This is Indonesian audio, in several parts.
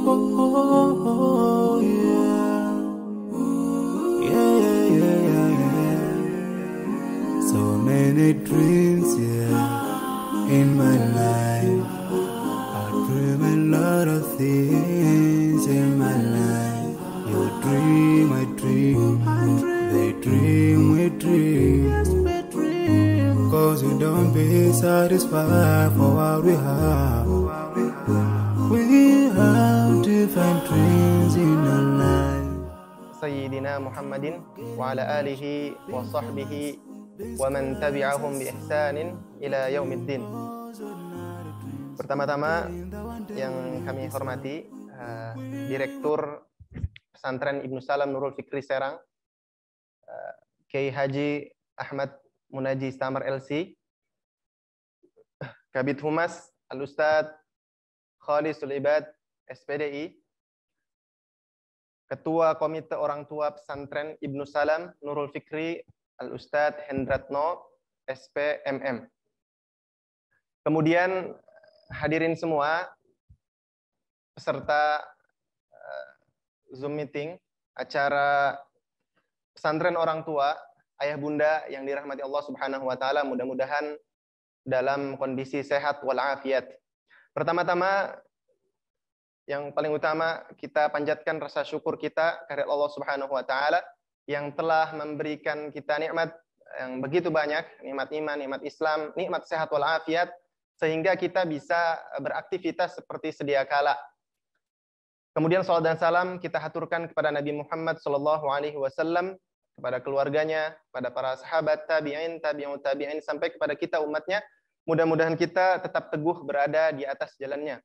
oh, yeah. Yeah, yeah, yeah, yeah, yeah. So many dreams, yeah, in my life. I dream a lot of things in my life. You dream, I dream. They dream, we dream. Cause we don't be satisfied for what we have. We have different dreams in our life. Sayyidina Muhammadin wa ala alihi wa sahbihi wa man tabi'ahum bi ihsanin ila yaumiddin. Pertama-tama yang kami hormati Direktur Pesantren Ibnu Salam Nurul Fikri Serang, Kiai Haji Ahmad Munaji Istamar LC, Kabid Humas Al-Ustadz Khalisul Ibad SPDI, Ketua Komite Orang Tua Pesantren Ibnu Salam Nurul Fikri Al-Ustadz Hendratno SPMM. Kemudian hadirin semua peserta Zoom meeting acara Pesantren Orang Tua Ayah Bunda yang dirahmati Allah Subhanahu wa taala, mudah-mudahan dalam kondisi sehat walafiat. Pertama-tama yang paling utama kita panjatkan rasa syukur kita kepada Allah Subhanahu wa taala yang telah memberikan kita nikmat yang begitu banyak, nikmat iman, nikmat Islam, nikmat sehat walafiat, sehingga kita bisa beraktivitas seperti sedia kala. Kemudian salat dan salam kita haturkan kepada Nabi Muhammad SAW, kepada keluarganya, kepada para sahabat, tabi'in, tabi'ut tabi'in, sampai kepada kita umatnya. Mudah-mudahan kita tetap teguh berada di atas jalannya.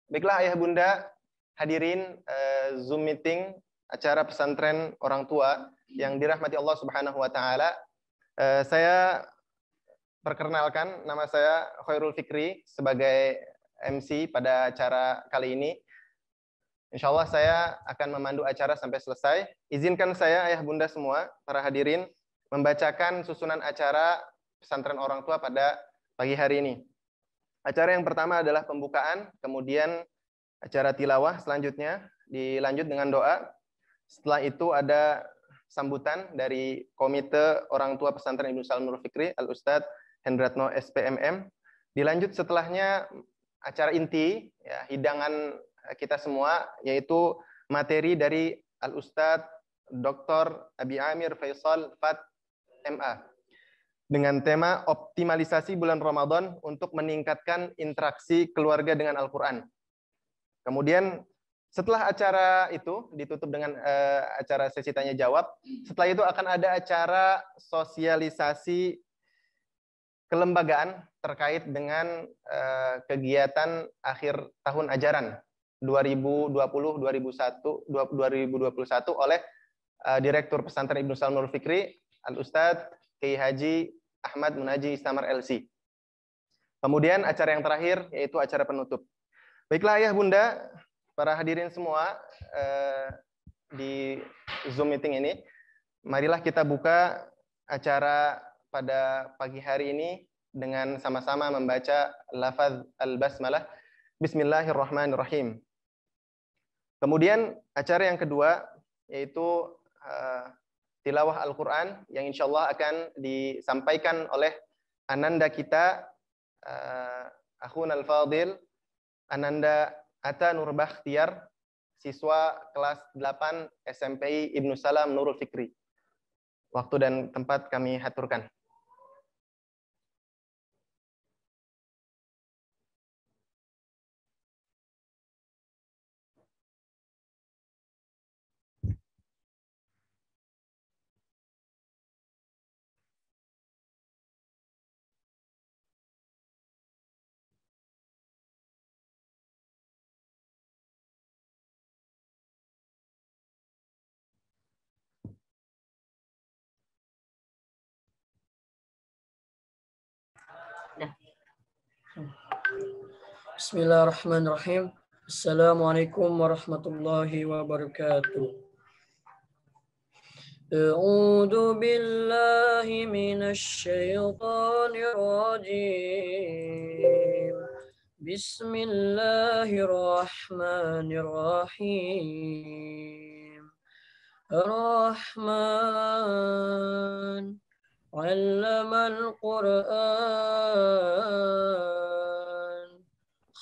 Baiklah ayah bunda, hadirin Zoom meeting acara pesantren orang tua yang dirahmati Allah Subhanahu wa taala. Saya perkenalkan, nama saya Khairul Fikri sebagai MC pada acara kali ini. Insya Allah saya akan memandu acara sampai selesai. Izinkan saya ayah bunda semua, para hadirin, membacakan susunan acara pesantren orang tua pada pagi hari ini. Acara yang pertama adalah pembukaan, kemudian acara tilawah selanjutnya, dilanjut dengan doa. Setelah itu ada sambutan dari Komite Orang Tua Pesantren Ibnu Salam Nurul Fikri, Al-Ustadz Hendratno SPMM. Dilanjut setelahnya acara inti, ya, hidangan kita semua, yaitu materi dari Al-Ustadz Dr. Abi Amir Faisal Fat MA dengan tema optimalisasi bulan Ramadan untuk meningkatkan interaksi keluarga dengan Al-Quran. Kemudian setelah acara itu ditutup dengan acara sesi tanya jawab, setelah itu akan ada acara sosialisasi kelembagaan terkait dengan kegiatan akhir tahun ajaran 2020-2021 oleh Direktur Pesantren Ibnu Salam Nurul Fikri, Al-Ustadz Kiai Haji Ahmad Munaji Istamar LC. Kemudian acara yang terakhir yaitu acara penutup. Baiklah ayah bunda, para hadirin semua di Zoom meeting ini, marilah kita buka acara pada pagi hari ini dengan sama-sama membaca lafaz al-basmalah. Bismillahirrahmanirrahim. Kemudian acara yang kedua yaitu tilawah Al-Quran yang insya Allah akan disampaikan oleh Ananda kita, Akhun Al-Fadil, Ananda Atta Nur Bakhtiar, siswa kelas 8 SMPI Ibnu Salam Nurul Fikri. Waktu dan tempat kami haturkan. Bismillahirrahmanirrahim. Assalamualaikum warahmatullahi wabarakatuh. A'udzu billahi minasy syaithanir rajim. بسم الله الرحمن الرحيم الرحمن علم القرآن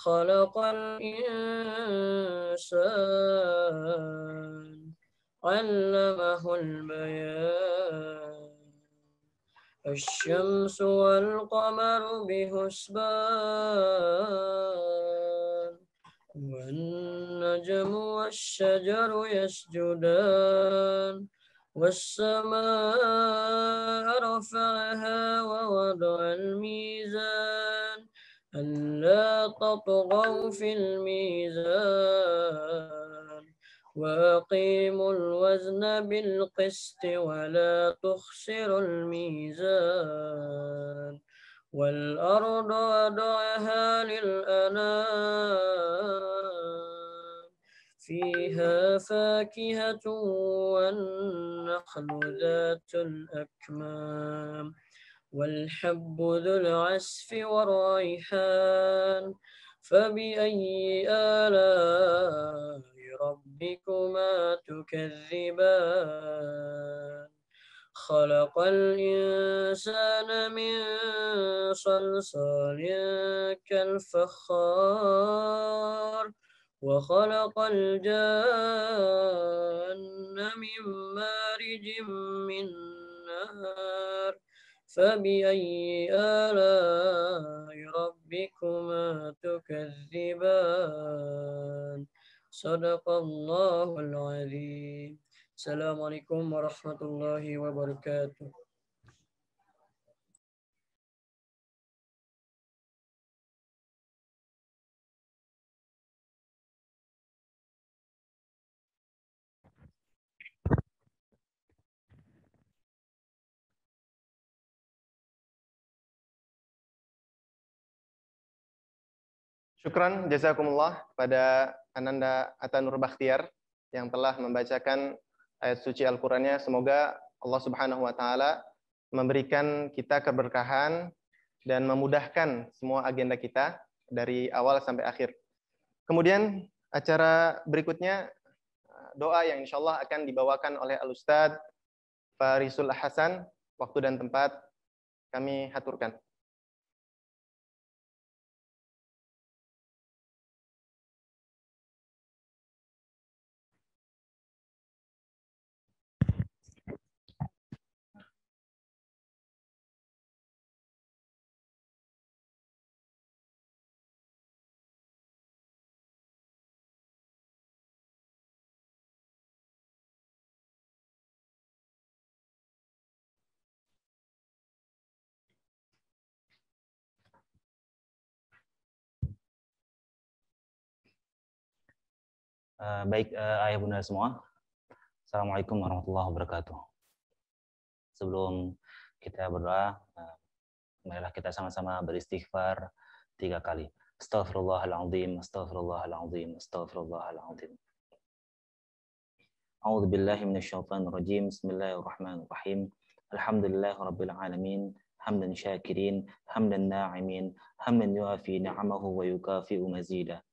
خلق الإنسان علمه البيان الشمس والقمر بحسبان والنجم والشجر يسجدان والسماء رفعها ووضع الميزان ألا تطغوا في الميزان وأقيموا الوزن بالقسط ولا تخسروا الميزان والأرض وضعها للأنام فيها فاكهة والنخل ذات الأكمام والحب ذو العصف والريحان فبأي آلاء ربكما تكذبان خلق الإنسان من صلصال كالفخار وخلق الجان من مارج من نار فبأي آلاء ربكما تكذبان صدق الله العظيم. Assalamualaikum warahmatullahi wabarakatuh. Syukran jazakumullah pada Ananda Atanur Bakhtiar yang telah membacakan ayat suci Al-Qur'annya. Semoga Allah Subhanahu wa taala memberikan kita keberkahan dan memudahkan semua agenda kita dari awal sampai akhir. Kemudian acara berikutnya doa yang insyaallah akan dibawakan oleh Al-Ustadz Farisul Hasan. Waktu dan tempat kami haturkan. Baik ayah bunda semua, Assalamualaikum warahmatullahi wabarakatuh. Sebelum kita berdoa, marilah kita sama-sama beristighfar 3 kali. Astaghfirullahaladzim, astaghfirullahaladzim, astaghfirullahaladzim. A'udzu billahi minasyaitonir rajim. Bismillahirrahmanirrahim. Alhamdulillahi rabbil alamin. Hamdan syakirin, hamdan na'imin, hamdan yuafi ni'amahu wa yukafi'u mazida.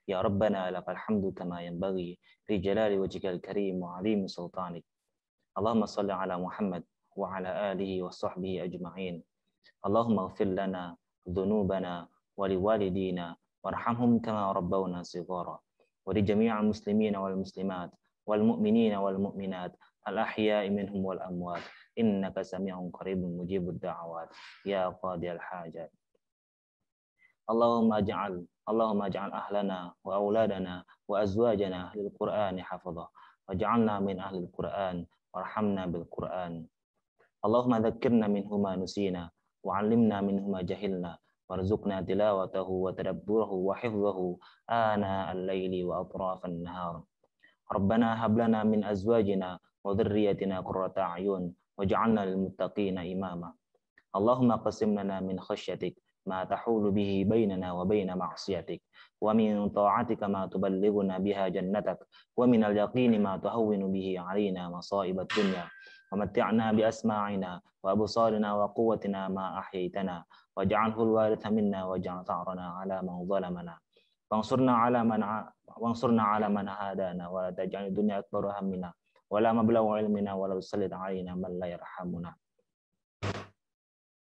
Ya Rabbana lakal hamdu kama yanbaghi li jalali wajhikal karim wa 'azimi sultanik. Allahumma shalli ala Muhammad wa ala alihi wa sahbihi ajma'in. Allahumma ighfir lana dhunubana wa liwalidina warhamhum kama rabbawna shighara. Wa li jami'il muslimina wal muslimat wal mu'minina wal mu'minat al ahya'i minhum wal amwat. Innaka sami'un qaribun mujibud da'awat. Ya qadiyal hajat. Allahumma ij'al ahlana wa auladana wa azwajana lil Qur'ani hafadha waj'alna min ahli al-Qur'an warhamna bil Qur'an. Allahumma dhakkirna minhu ma nusina wa 'allimna minhu ma jahilna warzuqna tilawatahu wa tadabburahu wa hifdhahu ana al-laili wa atrafan nahar. Rabbana hab lana min azwajina wa dhurriyyatina qurrata a'yun waj'alna lil muttaqina imama. Allahumma qasim lana min khashyatik ما تحول به بيننا وبين معصيتك ومن طاعتك ما تبلغنا بها جنتك ومن اليقين ما تهون به علينا مصائب الدنيا ومتعنا بأسماعنا وأبصارنا وقوتنا ما أحييتنا واجعله الوارث منا واجعل ثأرنا على من ظلمنا وانصرنا على من عادانا ولا تجعل الدنيا أكبر همنا ولا مبلغ علمنا ولا تسلط علينا من لا يرحمنا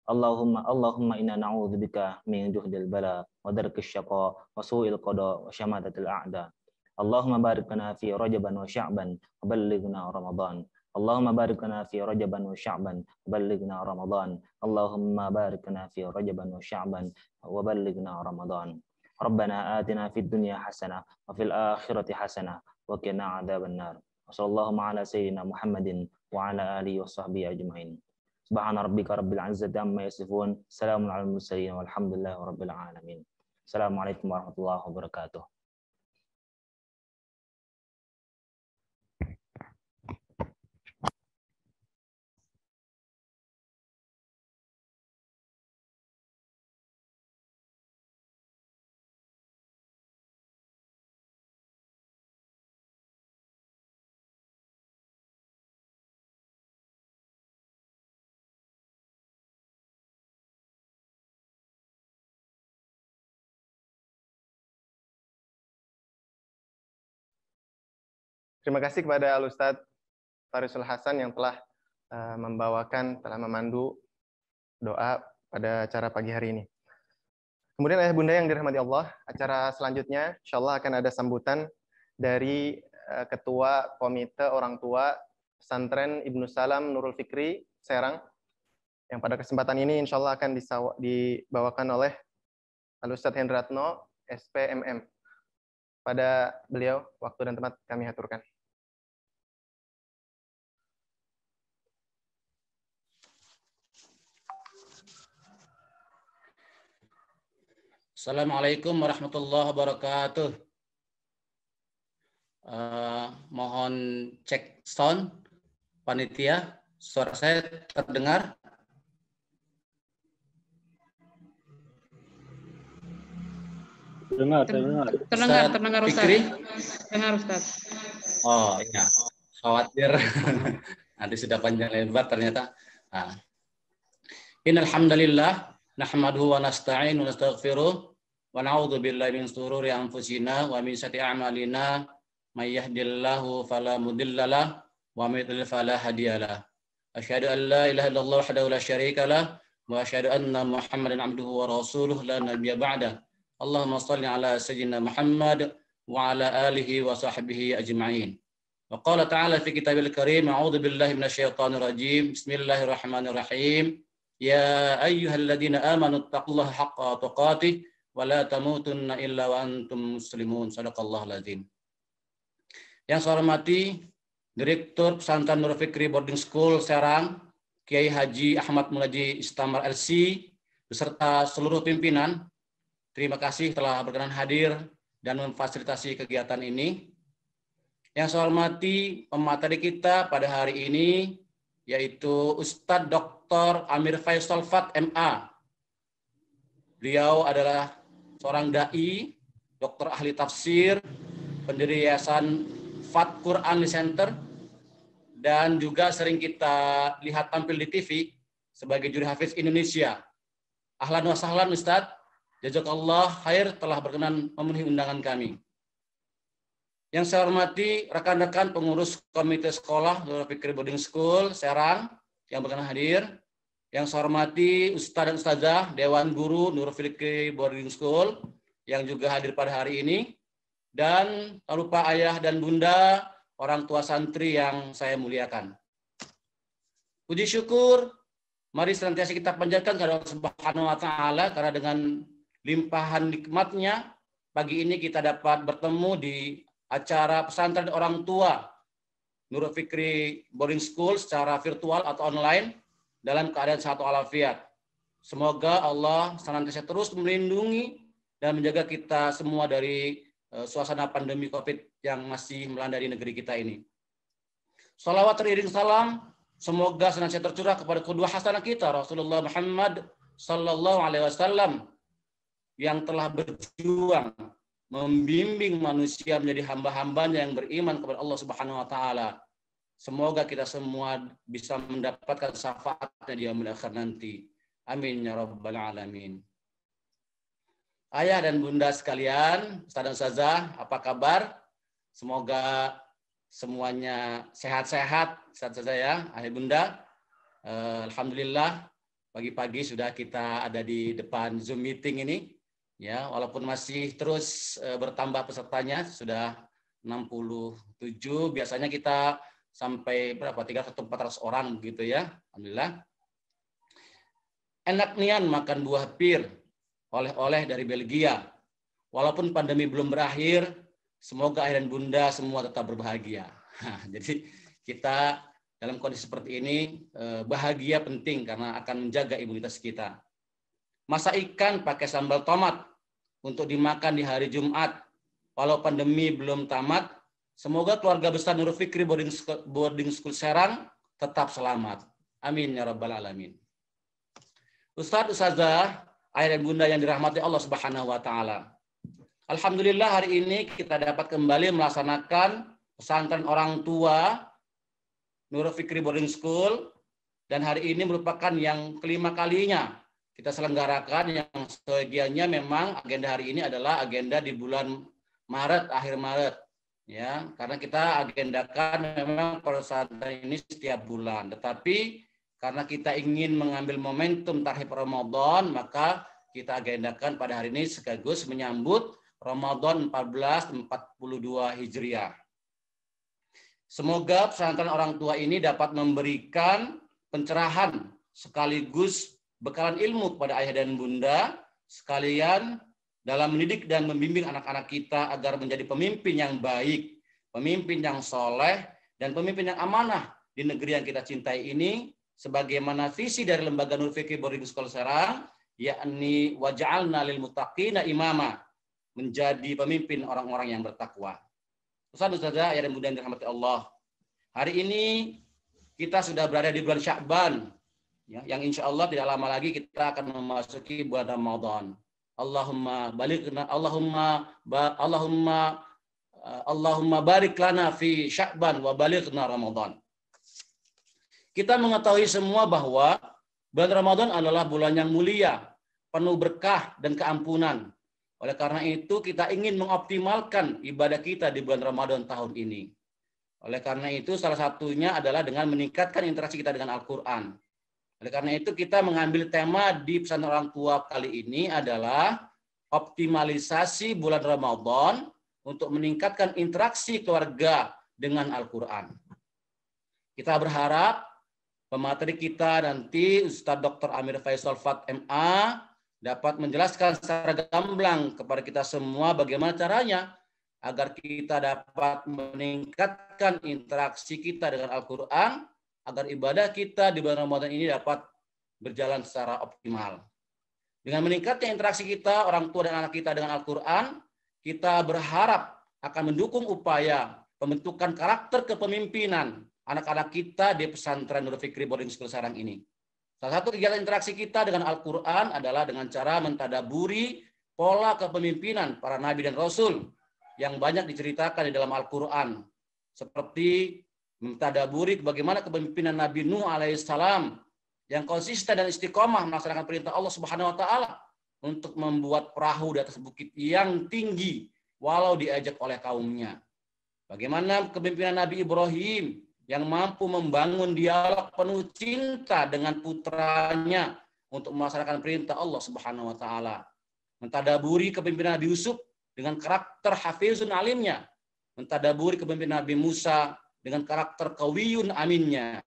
اللهم إنا نعوذ بك من جهد البلاء ودرك الشقاء وسوء القضاء وشماتة الأعداء اللهم بارك لنا في رجب وشعبا وبلغنا رمضان اللهم بارك لنا في رجب وشعبا وبلغنا رمضان اللهم بارك لنا في رجب وشعبا وبلغنا رمضان ربنا آتنا في الدنيا حسنة وفي الآخرة حسنة وقنا عذاب النار وصلى الله على سيدنا محمد وعلى آله وصحبه أجمعين سبحان ربك رب العزة عما يصفون سلام على المرسلين والحمد لله رب العالمين السلام عليكم ورحمة الله وبركاته. Terima kasih kepada Al-Ustadz Farisul Hasan yang telah telah memandu doa pada acara pagi hari ini. Kemudian ayah bunda yang dirahmati Allah, acara selanjutnya insya Allah akan ada sambutan dari Ketua Komite Orang Tua Pesantren Ibnu Salam Nurul Fikri Serang, yang pada kesempatan ini insya Allah akan dibawakan oleh Al-Ustadz Hendratno, SPMM. Pada beliau, waktu dan tempat kami aturkan. Assalamualaikum warahmatullahi wabarakatuh. Mohon cek sound, panitia, suara saya terdengar? Terdengar Ustaz. Fikri? Dengar Ustaz. Oh iya, khawatir nanti sudah panjang lebar ternyata. Innal hamdalillah nahmaduhu wa nasta'inu wa nastaghfiruh wa na'udzu billahi min shururi anfusina wa min sayyiati a'malina may yahdihillahu fala mudhillalah wa may yudlil fala hadiyalah. Asyhadu an la ilaha illallah wahdahu la syarikalah wa asyhadu anna Muhammadan abduhu wa rasuluh la nabiyya ba'dah. Allahumma shalli ala sayyidina Muhammad wa ala alihi wa sahbihi ajma'in. Wa qala ta'ala fi kitabil karim a'udzu billahi minasyaitonir rajim. Bismillahirrahmanirrahim. Ya ayyuhalladzina amanu taqullaha haqqa tuqatih wa la tamutunna illa wa antum muslimun. Shadaqallahul azim. Yang saya hormati Direktur Pesantren Nurul Fikri Boarding School Serang, Kiai Haji Ahmad Mulaji Istamar LC beserta seluruh pimpinan, terima kasih telah berkenan hadir dan memfasilitasi kegiatan ini. Yang saya hormati pemateri kita pada hari ini yaitu Ustadz Dr. Amir Faisal Fat MA. Beliau adalah seorang dai, dokter ahli tafsir, pendiri Yayasan Fat Quran Center, dan juga sering kita lihat tampil di TV sebagai juri hafiz Indonesia. Ahlan wa sahlan Ustadz, jazakallah khair telah berkenan memenuhi undangan kami. Yang saya hormati rekan-rekan pengurus komite sekolah Nurul Fikri Boarding School Serang yang berkenan hadir. Yang saya hormati Ustadz dan Ustazah Dewan Guru Nurul Fikri Boarding School yang juga hadir pada hari ini. Dan tak lupa ayah dan bunda, orang tua santri yang saya muliakan. Puji syukur, mari senantiasa kita panjatkan kepada Allah Subhanahu wa Ta'ala, karena dengan limpahan nikmatnya, pagi ini kita dapat bertemu di acara pesantren orang tua Nurul Fikri Boarding School secara virtual atau online dalam keadaan sehat walafiat. Semoga Allah senantiasa terus melindungi dan menjaga kita semua dari suasana pandemi COVID yang masih melanda di negeri kita ini. Salawat teriring salam semoga senantiasa tercurah kepada kedua hasanah kita Rasulullah Muhammad sallallahu alaihi wasallam yang telah berjuang membimbing manusia menjadi hamba-hambanya yang beriman kepada Allah Subhanahu wa taala. Semoga kita semua bisa mendapatkan syafaatnya di yaumil akhir nanti. Amin ya rabbal alamin. Ayah dan bunda sekalian, Ustaz dan Ustazah, apa kabar? Semoga semuanya sehat-sehat, Ustaz Ustazah ya, ayah bunda. Alhamdulillah pagi-pagi sudah kita ada di depan Zoom meeting ini. Ya, walaupun masih terus bertambah pesertanya, sudah 67, biasanya kita sampai berapa? 300-400 orang begitu ya. Alhamdulillah. Enak nian makan buah pir, oleh-oleh dari Belgia. Walaupun pandemi belum berakhir, semoga ayah dan bunda semua tetap berbahagia. Jadi kita dalam kondisi seperti ini, bahagia penting karena akan menjaga imunitas kita. Masak ikan pakai sambal tomat untuk dimakan di hari Jumat. Walau pandemi belum tamat, semoga keluarga besar Nurul Fikri Boarding School Serang tetap selamat. Amin ya rabbal alamin. Ustaz, Ustazah, ayah dan bunda yang dirahmati Allah Subhanahu wa taala. Alhamdulillah hari ini kita dapat kembali melaksanakan pesantren orang tua Nurul Fikri Boarding School, dan hari ini merupakan yang kelima kalinya kita selenggarakan, yang sebagiannya memang agenda hari ini adalah agenda di bulan Maret, akhir Maret. Ya, karena kita agendakan memang pesantren ini setiap bulan. Tetapi karena kita ingin mengambil momentum tarhib Ramadan, maka kita agendakan pada hari ini sekaligus menyambut Ramadan 1442 Hijriah. Semoga pesantren orang tua ini dapat memberikan pencerahan sekaligus bekalan ilmu kepada ayah dan bunda sekalian dalam mendidik dan membimbing anak-anak kita agar menjadi pemimpin yang baik, pemimpin yang soleh, dan pemimpin yang amanah di negeri yang kita cintai ini, sebagaimana visi dari Lembaga Nurul Fikri Boarding School Serang, yakni waj'alna lil muttaqina imama, menjadi pemimpin orang-orang yang bertakwa. Ustaz, Ustazah, ayah dan bunda yang dirahmati Allah, hari ini kita sudah berada di bulan Sya'ban, ya, yang insya Allah tidak lama lagi kita akan memasuki bulan Ramadan. Allahumma barik lana fi Sya'ban wa balighna Ramadan. Kita mengetahui semua bahwa bulan Ramadan adalah bulan yang mulia, penuh berkah dan keampunan. Oleh karena itu kita ingin mengoptimalkan ibadah kita di bulan Ramadan tahun ini. Oleh karena itu salah satunya adalah dengan meningkatkan interaksi kita dengan Al-Quran. Oleh karena itu kita mengambil tema di pesantren orang tua kali ini adalah optimalisasi bulan Ramadan untuk meningkatkan interaksi keluarga dengan Al-Quran. Kita berharap pemateri kita nanti Ustadz Dr. Amir Faisal Fat MA dapat menjelaskan secara gamblang kepada kita semua bagaimana caranya agar kita dapat meningkatkan interaksi kita dengan Al-Quran, agar ibadah kita di bulan Ramadan ini dapat berjalan secara optimal. Dengan meningkatnya interaksi kita, orang tua dan anak kita dengan Al-Quran, kita berharap akan mendukung upaya pembentukan karakter kepemimpinan anak-anak kita di pesantren Nurul Fikri Boarding School Serang ini. Salah satu kegiatan interaksi kita dengan Al-Quran adalah dengan cara mentadaburi pola kepemimpinan para nabi dan rasul yang banyak diceritakan di dalam Al-Quran. Seperti mentadaburi bagaimana kepemimpinan Nabi Nuh alaihissalam yang konsisten dan istiqomah melaksanakan perintah Allah Subhanahu wa taala untuk membuat perahu di atas bukit yang tinggi walau diajak oleh kaumnya. Bagaimana kepemimpinan Nabi Ibrahim yang mampu membangun dialog penuh cinta dengan putranya untuk melaksanakan perintah Allah Subhanahu wa taala. Mentadaburi kepemimpinan Nabi Yusuf dengan karakter hafizun alimnya. Mentadaburi kepemimpinan Nabi Musa dengan karakter qawiyun aminnya,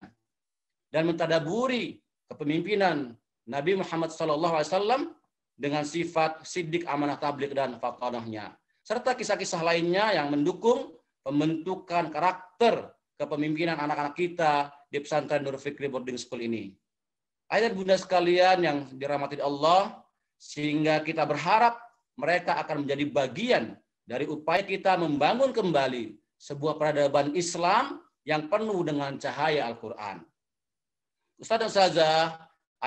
dan mentadaburi kepemimpinan Nabi Muhammad SAW dengan sifat siddiq, amanah, tabligh, dan fatanahnya, serta kisah-kisah lainnya yang mendukung pembentukan karakter kepemimpinan anak-anak kita di pesantren Nurul Fikri Boarding School ini. Ayah dan bunda sekalian yang dirahmati Allah, sehingga kita berharap mereka akan menjadi bagian dari upaya kita membangun kembali sebuah peradaban Islam yang penuh dengan cahaya Al-Quran. Ustaz dan Ustazah,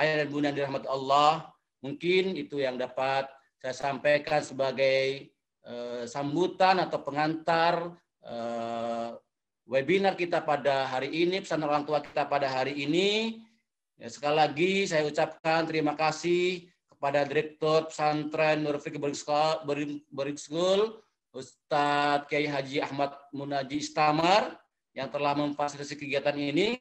ayah dan bunda yang dirahmati Allah, mungkin itu yang dapat saya sampaikan sebagai sambutan atau pengantar webinar kita pada hari ini, pesan orang tua kita pada hari ini. Ya, sekali lagi saya ucapkan terima kasih kepada Direktur Pesantren Nurul Fikri Boarding School, Ustadz Kiai Haji Ahmad Munaji Istamar yang telah memfasilitasi kegiatan ini.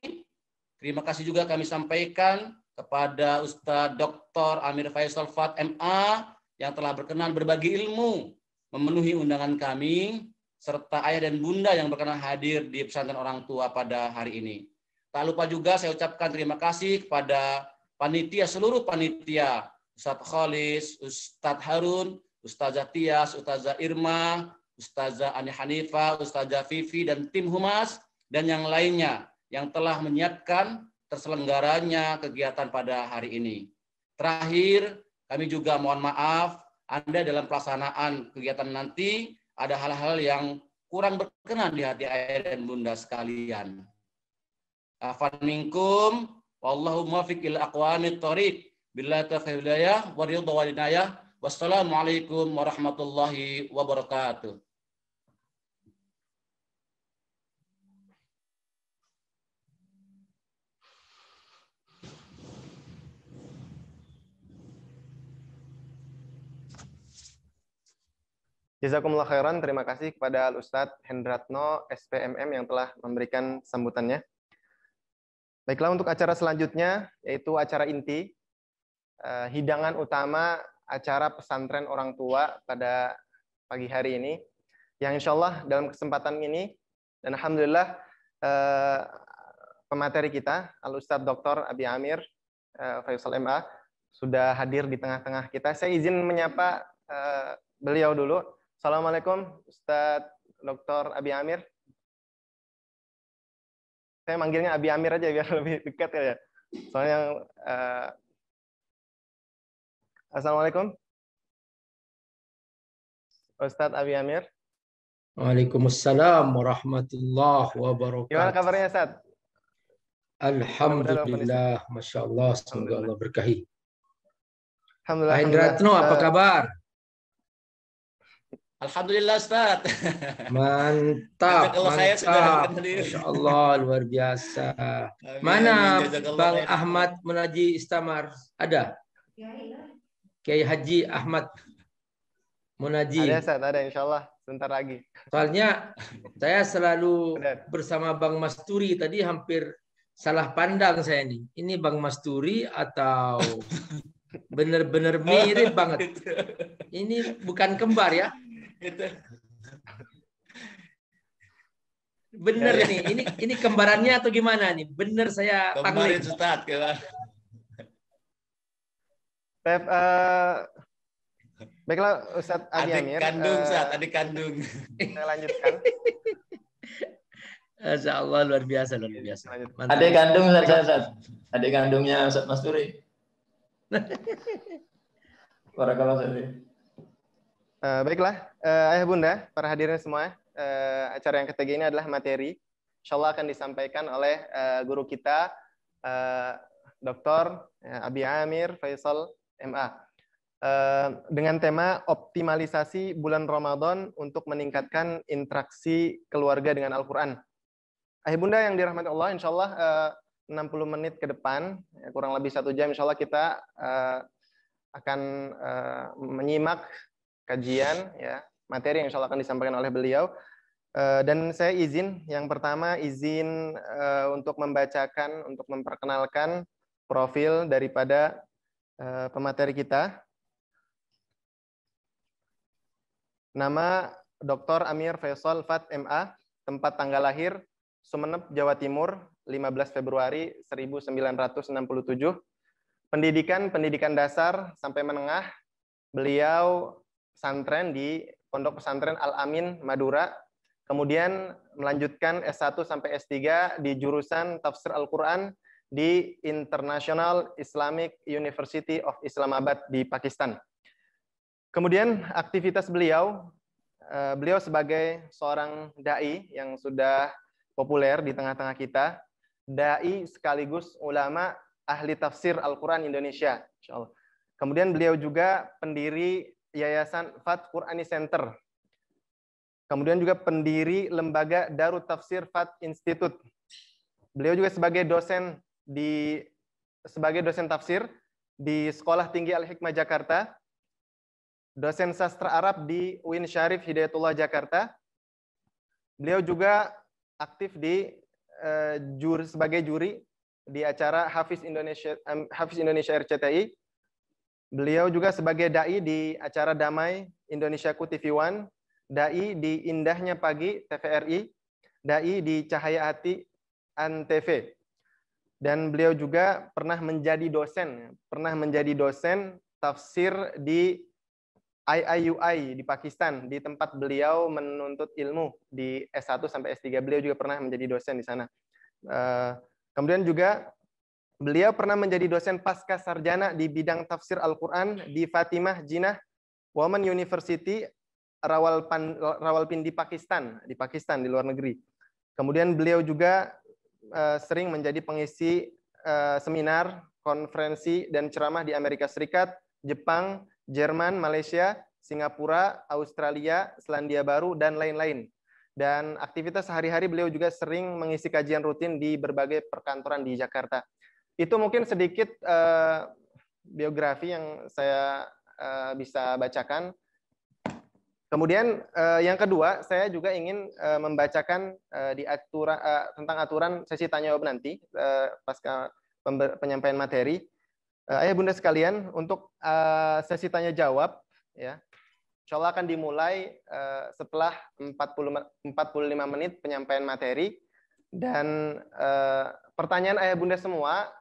Terima kasih juga kami sampaikan kepada Ustadz Dr. Amir Faisal Fat MA yang telah berkenan berbagi ilmu, memenuhi undangan kami, serta ayah dan bunda yang berkenan hadir di pesantren orang tua pada hari ini. Tak lupa juga saya ucapkan terima kasih kepada panitia, seluruh panitia, Ustadz Khalis, Ustadz Harun, Ustazah Tias, Ustazah Irma, Ustazah Ani Hanifah, Ustazah Vivi, dan tim Humas, dan yang lainnya yang telah menyiapkan terselenggaranya kegiatan pada hari ini. Terakhir, kami juga mohon maaf, Anda dalam pelaksanaan kegiatan nanti ada hal-hal yang kurang berkenan di hati ayah dan bunda sekalian. Afan minkum, wallahu muwaffiq ila aqwamit thoriq, billahi taufiq wal hidayah, wa ridha wal inayah. Wassalamualaikum warahmatullahi wabarakatuh. Jazakumullah khairan, terima kasih kepada Ustadz Hendratno SPMM yang telah memberikan sambutannya. Baiklah, untuk acara selanjutnya, yaitu acara inti, hidangan utama acara pesantren orang tua pada pagi hari ini, yang insya Allah dalam kesempatan ini, dan Alhamdulillah, pemateri kita, Al-Ustadz Dr. Abi Amir Faisal MA, sudah hadir di tengah-tengah kita. Saya izin menyapa beliau dulu. Assalamualaikum, Ustadz Dr. Abi Amir. Saya manggilnya Abi Amir aja biar lebih dekat ya. Soalnya Assalamualaikum, Ustadz Abi Amir. Waalaikumsalam warahmatullahi wabarakatuh. Gimana kabarnya, Ustadz? Alhamdulillah, Masya Allah, semoga Allah berkahi. Alhamdulillah. Hendratno, apa kabar? Alhamdulillah, Ustaz. Mantap, mantap. Masya Allah, luar biasa. Mana Bang Ahmad Munaji Istamar? Ada? Kiai Haji Ahmad Munaji. Ada, Ustaz, ada insya Allah. Sebentar lagi. Soalnya saya selalu bersama Bang Masturi, tadi hampir salah pandang saya nih. Ini Bang Masturi atau bener-bener mirip banget. Ini bukan kembar ya? Bener nih, ini kembarannya atau gimana nih? Bener saya kembarin Ustaz. Baiklah, Ustadz Abi Amir. Adik kandung, Ustaz, adik kandung. Saya lanjutkan. Masya Allah, luar biasa, luar biasa. Mantap. Adik kandung, Ustaz. Adik kandungnya Ustaz Masturi. Barakallahu fiik. Baiklah, ayah bunda, para hadirin semua, acara yang ketiga ini adalah materi. Insya Allah akan disampaikan oleh guru kita, Dr. Abi Amir Faisal MA. Dengan tema optimalisasi bulan Ramadan untuk meningkatkan interaksi keluarga dengan Al-Quran. Ayah bunda yang dirahmati Allah, insya Allah 60 menit ke depan, kurang lebih 1 jam, insya Allah kita akan menyimak kajian, ya, materi yang insya Allah akan disampaikan oleh beliau. Dan saya izin, yang pertama izin untuk membacakan, untuk memperkenalkan profil daripada pemateri kita. Nama Dr. Amir Faisal Fat MA, tempat tanggal lahir Sumeneb, Jawa Timur, 15 Februari 1967. Pendidikan dasar sampai menengah, beliau pesantren di Pondok Pesantren Al-Amin, Madura. Kemudian melanjutkan S1 sampai S3 di jurusan Tafsir Al-Quran di International Islamic University of Islamabad di Pakistan. Kemudian aktivitas beliau sebagai seorang dai yang sudah populer di tengah-tengah kita, dai sekaligus ulama ahli tafsir Al-Quran Indonesia, insya Allah. Kemudian beliau juga pendiri Yayasan Fat Qurani Center. Kemudian juga pendiri lembaga Darut Tafsir Fat Institute. Beliau juga sebagai dosen tafsir di Sekolah Tinggi Al-Hikmah Jakarta, dosen sastra Arab di UIN Syarif Hidayatullah Jakarta. Beliau juga aktif sebagai juri di acara Hafiz Indonesia RCTI. Beliau juga sebagai dai di acara Damai Indonesiaku TV One, dai di Indahnya Pagi TVRI, dai di Cahaya Hati Antv. Dan beliau juga pernah menjadi dosen tafsir di IIUI di Pakistan, di tempat beliau menuntut ilmu di S1 sampai S3. Beliau juga pernah menjadi dosen di sana. Kemudian juga beliau pernah menjadi dosen pasca sarjana di bidang tafsir Al-Quran di Fatimah Jinnah Women University, Rawalpindi, Pakistan, di luar negeri. Kemudian beliau juga sering menjadi pengisi seminar, konferensi, dan ceramah di Amerika Serikat, Jepang, Jerman, Malaysia, Singapura, Australia, Selandia Baru, dan lain-lain. Dan aktivitas sehari-hari beliau juga sering mengisi kajian rutin di berbagai perkantoran di Jakarta. Itu mungkin sedikit biografi yang saya bisa bacakan. Kemudian yang kedua, saya juga ingin membacakan tentang aturan sesi tanya jawab nanti pasca penyampaian materi. Ayah bunda sekalian, untuk sesi tanya jawab, ya, insya Allah akan dimulai setelah 45 menit penyampaian materi, dan pertanyaan ayah bunda semua,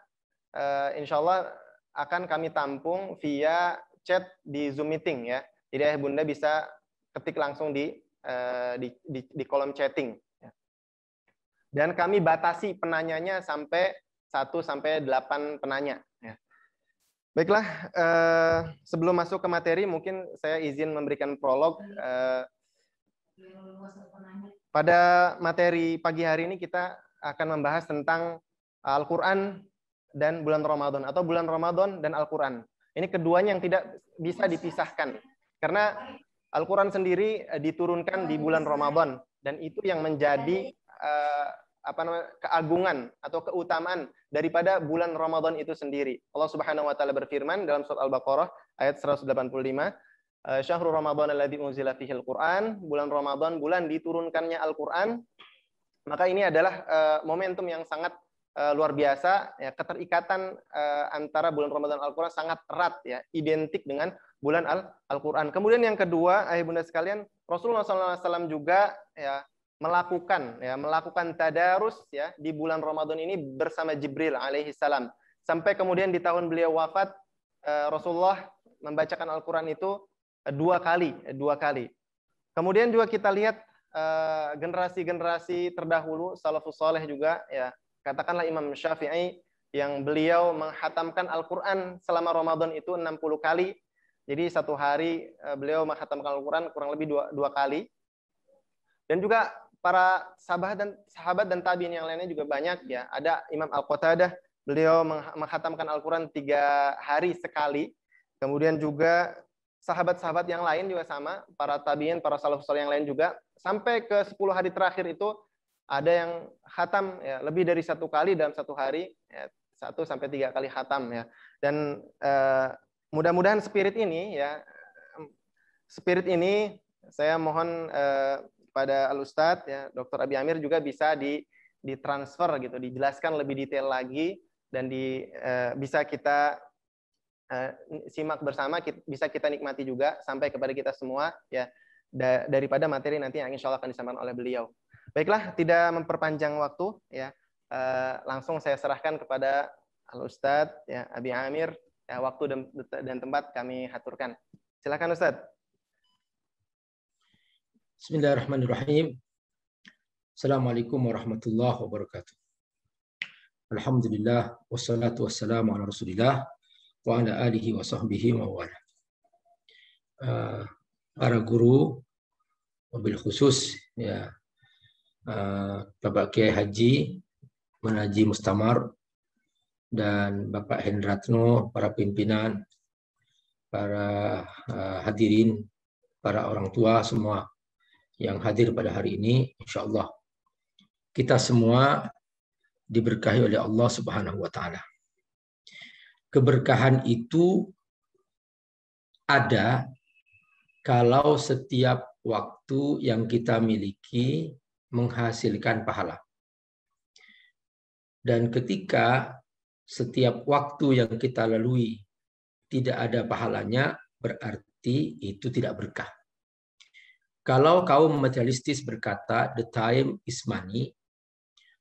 insya Allah akan kami tampung via chat di Zoom meeting, ya. Jadi ayah bunda bisa ketik langsung di kolom chatting. Dan kami batasi penanyanya sampai 1-8 penanya. Baiklah, sebelum masuk ke materi, mungkin saya izin memberikan prolog. Pada materi pagi hari ini kita akan membahas tentang Al-Quran dan bulan Ramadan, atau bulan Ramadan dan Al-Quran. Ini keduanya yang tidak bisa dipisahkan. Karena Al-Quran sendiri diturunkan di bulan Ramadan, dan itu yang menjadi keagungan atau keutamaan daripada bulan Ramadan itu sendiri. Allah Subhanahu wa taala berfirman dalam surat Al-Baqarah ayat 185, Syahrul Ramadan alladzi unzila fihil Qur'an, bulan Ramadan, bulan diturunkannya Al-Qur'an. Maka ini adalah momentum yang sangat luar biasa, ya, keterikatan antara bulan Ramadan dan Al-Qur'an sangat erat, ya, identik dengan bulan Al-Qur'an. Kemudian yang kedua, ayah bunda sekalian, Rasulullah SAW juga, ya, melakukan tadarus, ya, di bulan Ramadan ini bersama Jibril alaihi salam. Sampai kemudian di tahun beliau wafat, Rasulullah membacakan Al-Quran itu dua kali. Kemudian juga kita lihat generasi-generasi terdahulu, salafus saleh juga, ya, katakanlah Imam Syafi'i yang beliau menghatamkan Al-Quran selama Ramadan itu 60 kali. Jadi satu hari beliau menghatamkan Al-Quran kurang lebih dua kali. Dan juga para sahabat dan tabi'in yang lainnya juga banyak, ya. Ada Imam Al-Qatadah, beliau menghatamkan Al-Quran 3 hari sekali. Kemudian juga sahabat-sahabat yang lain juga sama, para tabi'in, para salafus saleh yang lain juga, sampai ke 10 hari terakhir itu ada yang khatam, ya, lebih dari 1 kali dalam 1 hari, ya, 1-3 kali khatam, ya. Dan mudah-mudahan spirit ini, ya, saya mohon pada Al-Ustadz, ya, Dr. Abi Amir juga bisa ditransfer gitu, dijelaskan lebih detail lagi, dan bisa kita simak bersama, bisa kita nikmati juga sampai kepada kita semua, ya, daripada materi nanti yang insya Allah akan disampaikan oleh beliau. Baiklah, tidak memperpanjang waktu, ya, langsung saya serahkan kepada Al-Ustadz, ya, Abi Amir, ya, waktu dan tempat kami haturkan. Silakan Ustadz. Bismillahirrahmanirrahim. Assalamualaikum warahmatullahi wabarakatuh. Alhamdulillah, wassalatu wassalamu ala Rasulillah wa ala alihi wa sahbihi wa wala. Para guru, wabil khusus, ya, Bapak Kiai Haji Menaji Mustamar dan Bapak Hendratno, para pimpinan, para hadirin, para orang tua semua yang hadir pada hari ini. Insya Allah kita semua diberkahi oleh Allah Subhanahu wa Ta'ala. Keberkahan itu ada kalau setiap waktu yang kita miliki menghasilkan pahala. Dan ketika setiap waktu yang kita lalui tidak ada pahalanya, berarti itu tidak berkah. Kalau kaum materialistis berkata, the time is money,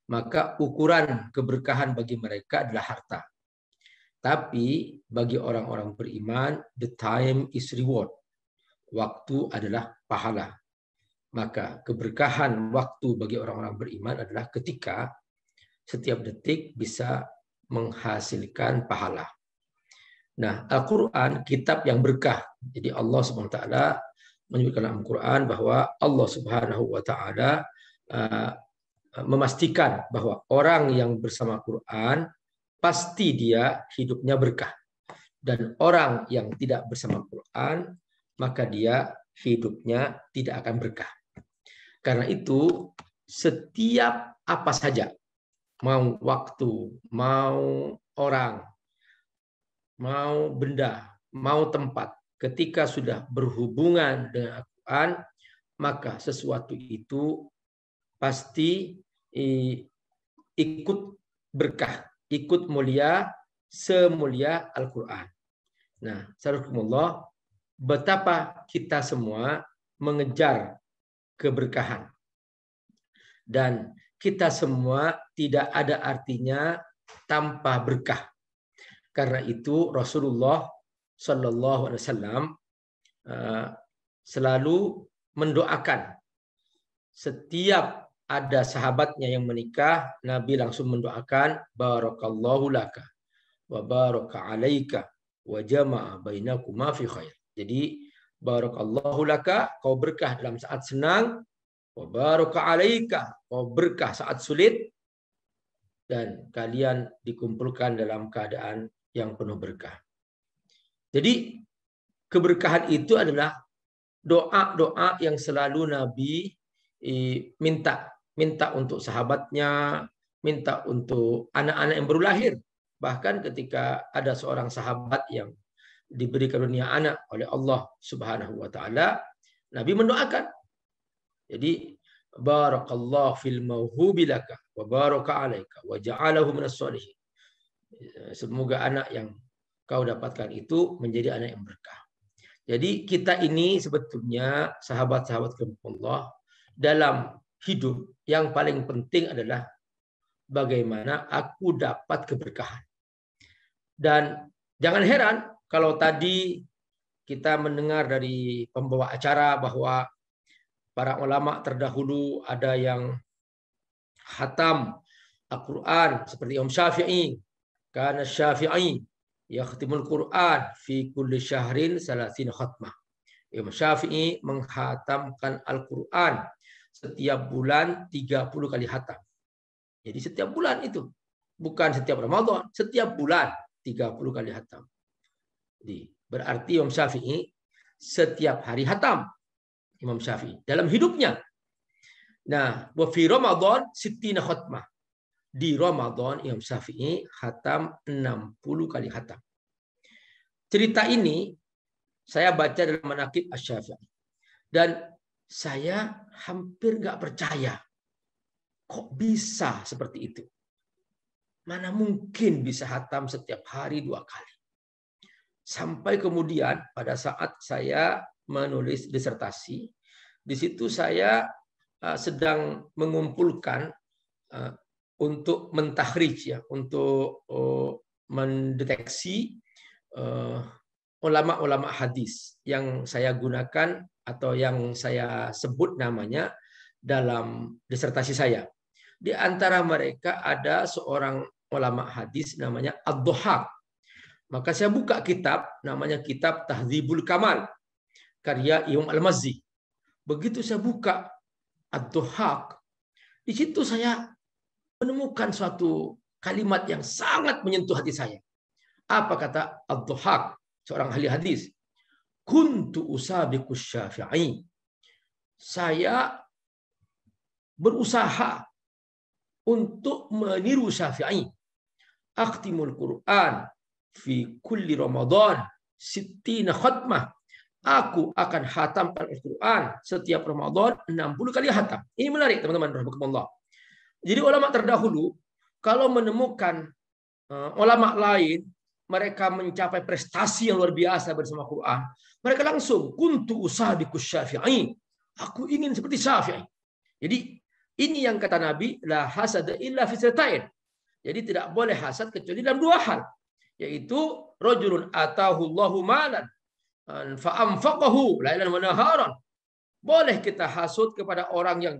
maka ukuran keberkahan bagi mereka adalah harta. Tapi bagi orang-orang beriman, the time is reward. Waktu adalah pahala. Maka keberkahan waktu bagi orang-orang beriman adalah ketika setiap detik bisa menghasilkan pahala. Nah, Al-Quran kitab yang berkah. Jadi Allah Subhanahu wa Ta'ala menyebutkan dalam Al-Quran bahwa Allah Subhanahu wa Ta'ala memastikan bahwa orang yang bersama Quran pasti dia hidupnya berkah. Dan orang yang tidak bersama Quran, maka dia hidupnya tidak akan berkah. Karena itu, setiap apa saja, mau waktu, mau orang, mau benda, mau tempat, ketika sudah berhubungan dengan Al-Quran, maka sesuatu itu pasti ikut berkah, ikut mulia, semulia Al-Quran. Nah, Assalamualaikum, betapa kita semua mengejar keberkahan. Dan kita semua tidak ada artinya tanpa berkah. Karena itu Rasulullah Shallallahu Alaihi Wasallam selalu mendoakan setiap ada sahabatnya yang menikah, Nabi langsung mendoakan barakallahu laka wa baraka alaika wa jama'a bainakuma fi khair. Jadi barakallahu laka, kau berkah dalam saat senang, wa baraka alaika, kau berkah saat sulit, dan kalian dikumpulkan dalam keadaan yang penuh berkah. Jadi keberkahan itu adalah doa-doa yang selalu Nabi minta untuk sahabatnya, minta untuk anak-anak yang baru lahir. Bahkan ketika ada seorang sahabat yang diberi karunia anak oleh Allah Subhanahu wa Ta'ala, Nabi mendoakan. Jadi barakallahu fil mauhubi laka wa baraka alaika wa ja'alahu minas sholihin. Semoga anak yang kau dapatkan itu menjadi anak yang berkah. Jadi kita ini sebetulnya sahabat-sahabat Allah, dalam hidup yang paling penting adalah bagaimana aku dapat keberkahan. Dan jangan heran kalau tadi kita mendengar dari pembawa acara bahwa para ulama terdahulu ada yang khatam Al-Quran seperti Imam Syafi'i. Karena Syafi'i yakhtimul Quran fi kulli syahrin 30 khatmah. Imam Syafi'i menghatamkan Al-Quran setiap bulan 30 kali khatam. Jadi setiap bulan itu, bukan setiap Ramadan, setiap bulan 30 kali khatam. Jadi berarti Imam Syafi'i setiap hari khatam. Imam Syafi'i dalam hidupnya. Nah, wa fi Ramadan 60 khatmah. Di Ramadan Imam Syafi'i khatam 60 kali khatam. Cerita ini saya baca dalam Manaqib Asy-Syafi'i. Dan saya hampir nggak percaya. Kok bisa seperti itu? Mana mungkin bisa khatam setiap hari 2 kali. Sampai kemudian pada saat saya menulis disertasi, di situ saya sedang mengumpulkan untuk mentakhrij, ya, untuk mendeteksi ulama-ulama hadis yang saya gunakan atau yang saya sebut namanya dalam disertasi saya. Di antara mereka ada seorang ulama hadis namanya Ad-Dhahhak. Maka saya buka kitab namanya Kitab Tahdzibul Kamal karya Imam Al-Mazzi. Begitu saya buka Ad-Dhahhak, di situ saya menemukan suatu kalimat yang sangat menyentuh hati saya. Apa kata Ad-Dhahhak, seorang ahli hadis? Kuntu usabiqus Syafi'i. saya berusaha untuk meniru Syafi'i. Akhtimul Quran fi kulli Ramadan 60 khatmah. Aku akan hatamkan Al-Quran setiap Ramadan 60 kali hatam. Ini menarik teman-teman rahmatullah. Jadi ulama terdahulu kalau menemukan ulama lain mereka mencapai prestasi yang luar biasa bersama Quran, mereka langsung kuntu usabiqus Syafi'i. Aku ingin seperti Syafi'i. Jadi ini yang kata Nabi, la hasada illa fi satain. Jadi tidak boleh hasad kecuali dalam dua hal, yaitu rajulun atahu Allahu malan fa anfaqahu lailan wa naharan. Boleh kita hasud kepada orang yang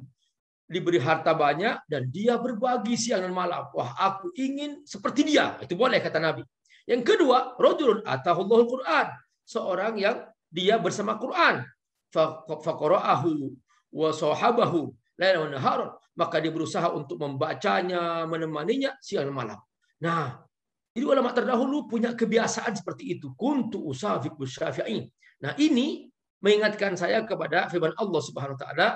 diberi harta banyak dan dia berbagi siang dan malam. Wah, aku ingin seperti dia. Itu boleh kata Nabi. Yang kedua, rajulun atahu Allahul Quran. Seorang yang dia bersama Quran. Faqara'ahu wa sahabahu lailan wa naharan. Maka dia berusaha untuk membacanya, menemaninya siang dan malam. Nah, jadi ulama terdahulu punya kebiasaan seperti itu. Kuntu usafiqus Syafi'i. Nah, ini mengingatkan saya kepada firman Allah Subhanahu wa taala,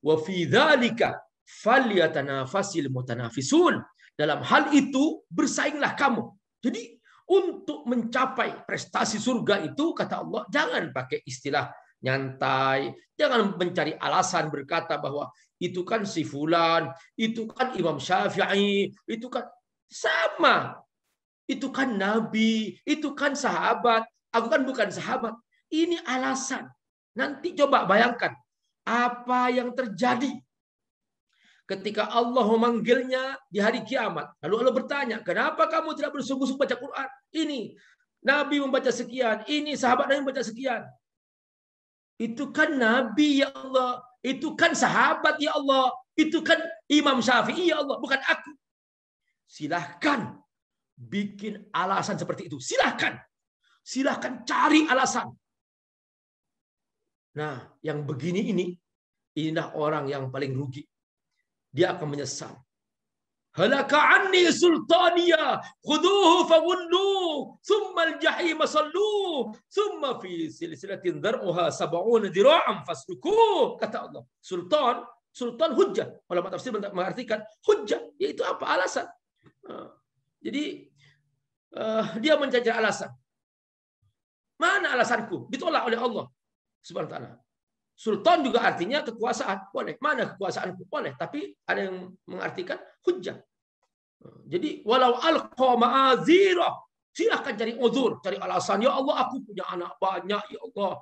wa fi dzalika falyatanafasil mutanafisun. Dalam hal itu bersainglah kamu. Jadi untuk mencapai prestasi surga itu kata Allah jangan pakai istilah nyantai, jangan mencari alasan berkata bahwa itu kan si fulan, itu kan Imam Syafi'i, itu kan sama. Itu kan Nabi, itu kan sahabat, aku kan bukan sahabat. Ini alasan. Nanti coba bayangkan apa yang terjadi ketika Allah memanggilnya di hari kiamat. Lalu Allah bertanya, kenapa kamu tidak bersungguh-sungguh baca Quran? Ini Nabi membaca sekian, ini sahabat Nabi membaca sekian. Itu kan Nabi ya Allah, itu kan sahabat ya Allah, itu kan Imam Syafi'i ya Allah, bukan aku. Silahkan bikin alasan seperti itu. Silahkan. Silahkan cari alasan. Nah, yang begini inilah orang yang paling rugi. Dia akan menyesal. Halaka anni sultaniya khuduhu faghullu thumma al-jahim sallu thumma fi silsilatin dhar'uha 70 dira'an fasluku. Kata Allah, sultan hujjah. Ulama tafsir mengartikan hujjah yaitu apa? Alasan. Jadi dia mencari alasan. Mana alasanku? Ditolak oleh Allah Subhanahu wa taala. Sultan juga artinya kekuasaan, boleh. Mana kekuasaanku? Boleh. Tapi ada yang mengartikan hujjah. Jadi walau alqa ma'azira, silahkan cari uzur, cari alasan. Ya Allah, aku punya anak banyak. Ya Allah,